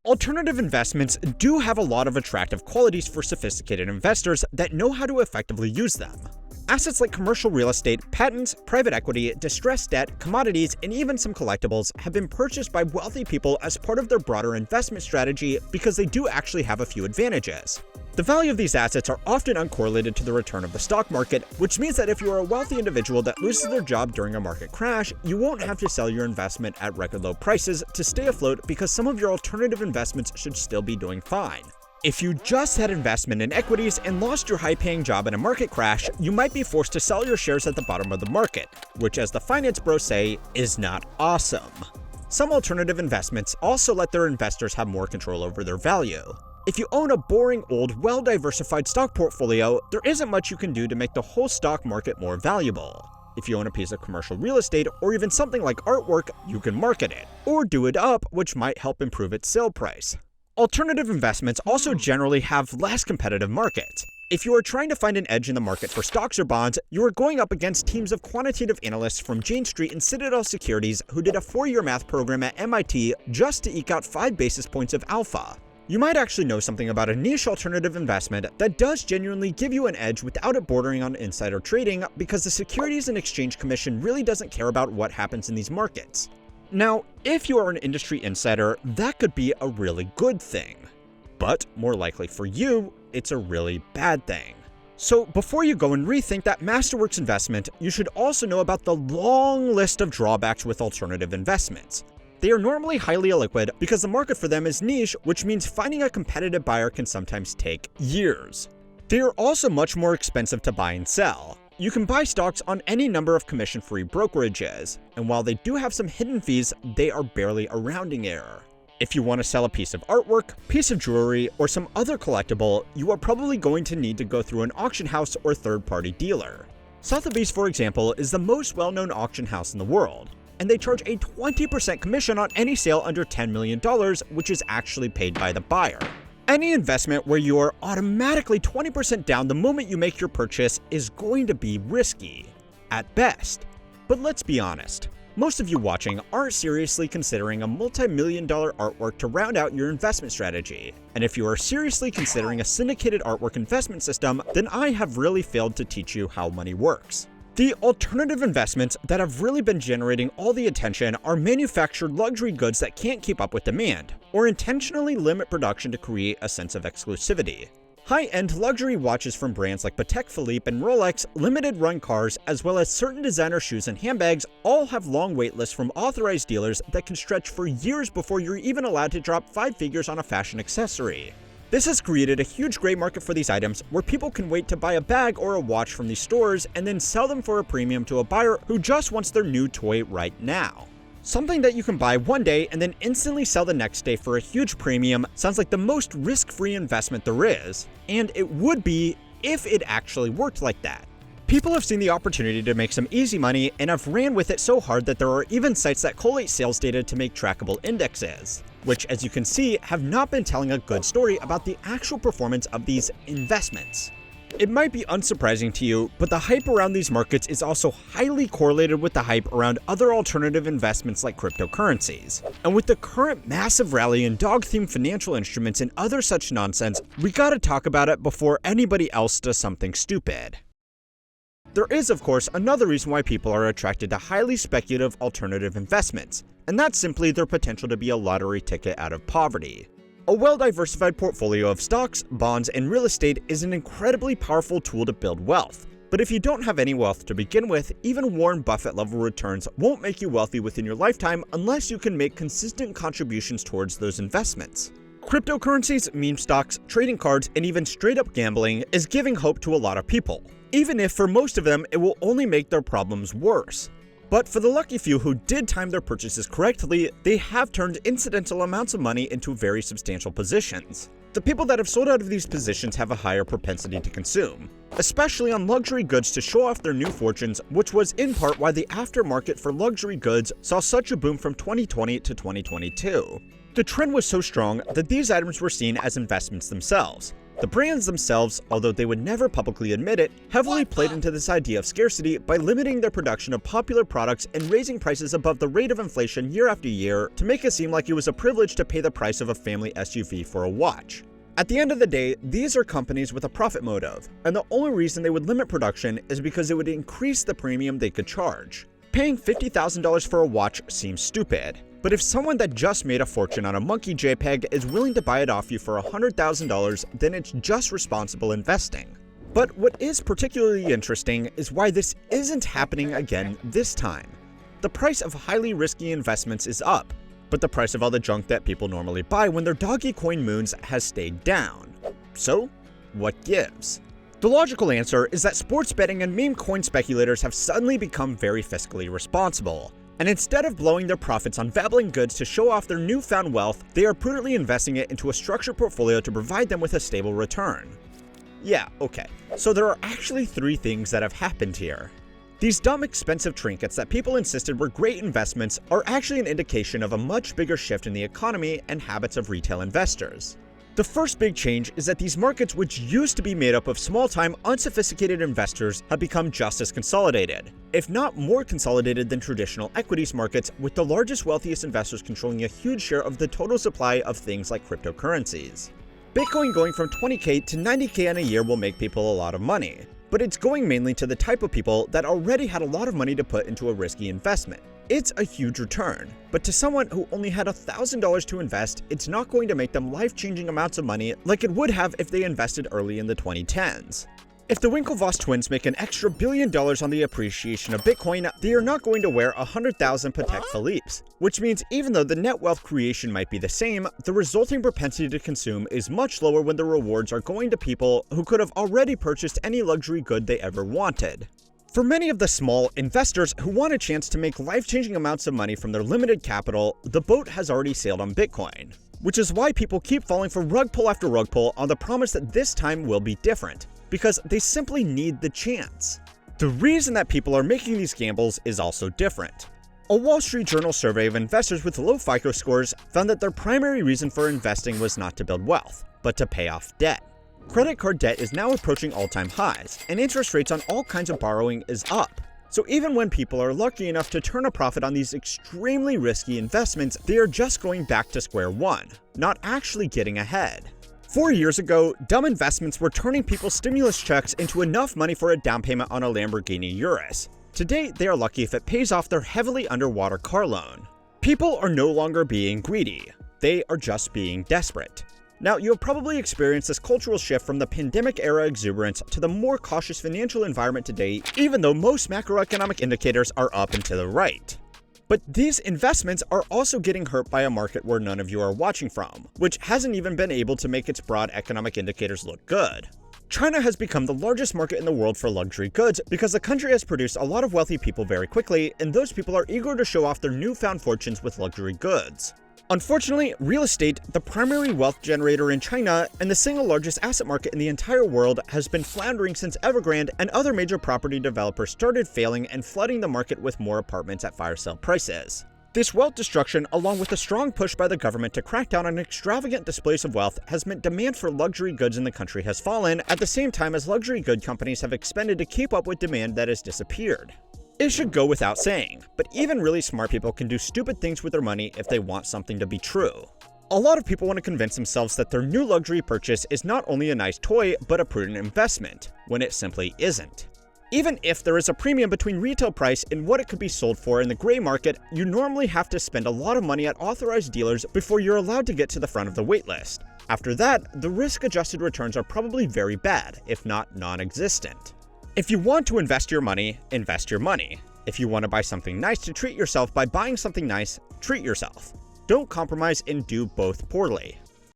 Speaker 1: Alternative investments do have a lot of attractive qualities for sophisticated investors that know how to effectively use them. Assets like commercial real estate, patents, private equity, distressed debt, commodities, and even some collectibles have been purchased by wealthy people as part of their broader investment strategy because they do actually have a few advantages. The value of these assets are often uncorrelated to the return of the stock market, which means that if you are a wealthy individual that loses their job during a market crash, you won't have to sell your investment at record low prices to stay afloat because some of your alternative investments should still be doing fine. If you just had investment in equities and lost your high-paying job in a market crash, you might be forced to sell your shares at the bottom of the market, which, as the finance bros say, is not awesome. Some alternative investments also let their investors have more control over their value. If you own a boring, old, well-diversified stock portfolio, there isn't much you can do to make the whole stock market more valuable. If you own a piece of commercial real estate or even something like artwork, you can market it, or do it up, which might help improve its sale price. Alternative investments also generally have less competitive markets. If you are trying to find an edge in the market for stocks or bonds, you are going up against teams of quantitative analysts from Jane Street and Citadel Securities who did a 4-year math program at MIT just to eke out 5 basis points of alpha. You might actually know something about a niche alternative investment that does genuinely give you an edge without it bordering on insider trading, because the Securities and Exchange Commission really doesn't care about what happens in these markets. Now, if you are an industry insider, that could be a really good thing. But more likely for you, it's a really bad thing. So before you go and rethink that Masterworks investment, you should also know about the long list of drawbacks with alternative investments. They are normally highly illiquid because the market for them is niche, which means finding a competitive buyer can sometimes take years. They are also much more expensive to buy and sell. You can buy stocks on any number of commission-free brokerages, and while they do have some hidden fees, they are barely a rounding error. If you want to sell a piece of artwork, piece of jewelry, or some other collectible, you are probably going to need to go through an auction house or third-party dealer. Sotheby's, for example, is the most well-known auction house in the world, and they charge a 20% commission on any sale under $10 million, which is actually paid by the buyer. Any investment where you are automatically 20% down the moment you make your purchase is going to be risky, at best. But let's be honest, most of you watching aren't seriously considering a multi-million-dollar artwork to round out your investment strategy. And if you are seriously considering a syndicated artwork investment system, then I have really failed to teach you how money works. The alternative investments that have really been generating all the attention are manufactured luxury goods that can't keep up with demand, or intentionally limit production to create a sense of exclusivity. High-end luxury watches from brands like Patek Philippe and Rolex, limited-run cars, as well as certain designer shoes and handbags all have long wait lists from authorized dealers that can stretch for years before you're even allowed to drop 5 figures on a fashion accessory. This has created a huge gray market for these items where people can wait to buy a bag or a watch from these stores and then sell them for a premium to a buyer who just wants their new toy right now. Something that you can buy one day and then instantly sell the next day for a huge premium sounds like the most risk-free investment there is, and it would be if it actually worked like that. People have seen the opportunity to make some easy money and have ran with it so hard that there are even sites that collate sales data to make trackable indexes, which, as you can see, have not been telling a good story about the actual performance of these investments. It might be unsurprising to you, but the hype around these markets is also highly correlated with the hype around other alternative investments like cryptocurrencies. And with the current massive rally in dog-themed financial instruments and other such nonsense, we gotta talk about it before anybody else does something stupid. There is, of course, another reason why people are attracted to highly speculative alternative investments, and that's simply their potential to be a lottery ticket out of poverty. A well-diversified portfolio of stocks, bonds, and real estate is an incredibly powerful tool to build wealth. But if you don't have any wealth to begin with, even Warren Buffett-level returns won't make you wealthy within your lifetime unless you can make consistent contributions towards those investments. Cryptocurrencies, meme stocks, trading cards, and even straight-up gambling is giving hope to a lot of people, even if for most of them it will only make their problems worse. But for the lucky few who did time their purchases correctly, they have turned incidental amounts of money into very substantial positions. The people that have sold out of these positions have a higher propensity to consume, especially on luxury goods to show off their new fortunes, which was in part why the aftermarket for luxury goods saw such a boom from 2020 to 2022. The trend was so strong that these items were seen as investments themselves. The brands themselves, although they would never publicly admit it, heavily played into this idea of scarcity by limiting their production of popular products and raising prices above the rate of inflation year after year to make it seem like it was a privilege to pay the price of a family SUV for a watch. At the end of the day, these are companies with a profit motive, and the only reason they would limit production is because it would increase the premium they could charge. Paying $50,000 for a watch seems stupid, but if someone that just made a fortune on a monkey JPEG is willing to buy it off you for $100,000, then it's just responsible investing. But what is particularly interesting is why this isn't happening again this time. The price of highly risky investments is up, but the price of all the junk that people normally buy when they're doggy coin moons has stayed down. So, what gives? The logical answer is that sports betting and meme coin speculators have suddenly become very fiscally responsible. And instead of blowing their profits on babbling goods to show off their newfound wealth, they are prudently investing it into a structured portfolio to provide them with a stable return. Yeah, okay. So there are actually three things that have happened here. These dumb expensive trinkets that people insisted were great investments are actually an indication of a much bigger shift in the economy and habits of retail investors. The first big change is that these markets, which used to be made up of small-time, unsophisticated investors, have become just as consolidated, if not more consolidated than traditional equities markets, with the largest, wealthiest investors controlling a huge share of the total supply of things like cryptocurrencies. Bitcoin going from 20k to 90k in a year will make people a lot of money, but it's going mainly to the type of people that already had a lot of money to put into a risky investment. It's a huge return, but to someone who only had $1,000 to invest, it's not going to make them life-changing amounts of money like it would have if they invested early in the 2010s. If the Winklevoss twins make an extra $1 billion on the appreciation of Bitcoin, they are not going to wear 100,000 Patek Philippe's, which means even though the net wealth creation might be the same, the resulting propensity to consume is much lower when the rewards are going to people who could have already purchased any luxury good they ever wanted. For many of the small investors who want a chance to make life-changing amounts of money from their limited capital, the boat has already sailed on Bitcoin, which is why people keep falling for rug pull after rug pull on the promise that this time will be different, because they simply need the chance. The reason that people are making these gambles is also different. A Wall Street Journal survey of investors with low FICO scores found that their primary reason for investing was not to build wealth, but to pay off debt. Credit card debt is now approaching all-time highs, and interest rates on all kinds of borrowing is up. So even when people are lucky enough to turn a profit on these extremely risky investments, they are just going back to square one, not actually getting ahead. 4 years ago, dumb investments were turning people's stimulus checks into enough money for a down payment on a Lamborghini Urus. Today, they are lucky if it pays off their heavily underwater car loan. People are no longer being greedy. They are just being desperate. Now, you'll probably experience this cultural shift from the pandemic-era exuberance to the more cautious financial environment today, even though most macroeconomic indicators are up and to the right. But these investments are also getting hurt by a market where none of you are watching from, which hasn't even been able to make its broad economic indicators look good. China has become the largest market in the world for luxury goods because the country has produced a lot of wealthy people very quickly, and those people are eager to show off their newfound fortunes with luxury goods. Unfortunately, real estate, the primary wealth generator in China and the single largest asset market in the entire world, has been floundering since Evergrande and other major property developers started failing and flooding the market with more apartments at fire sale prices. This wealth destruction, along with a strong push by the government to crack down on extravagant displays of wealth, has meant demand for luxury goods in the country has fallen, at the same time as luxury good companies have expended to keep up with demand that has disappeared. It should go without saying, but even really smart people can do stupid things with their money if they want something to be true. A lot of people want to convince themselves that their new luxury purchase is not only a nice toy, but a prudent investment, when it simply isn't. Even if there is a premium between retail price and what it could be sold for in the gray market, you normally have to spend a lot of money at authorized dealers before you're allowed to get to the front of the waitlist. After that, the risk-adjusted returns are probably very bad, if not non-existent. If you want to invest your money, invest your money. If you want to buy something nice to treat yourself by buying something nice, treat yourself. Don't compromise and do both poorly.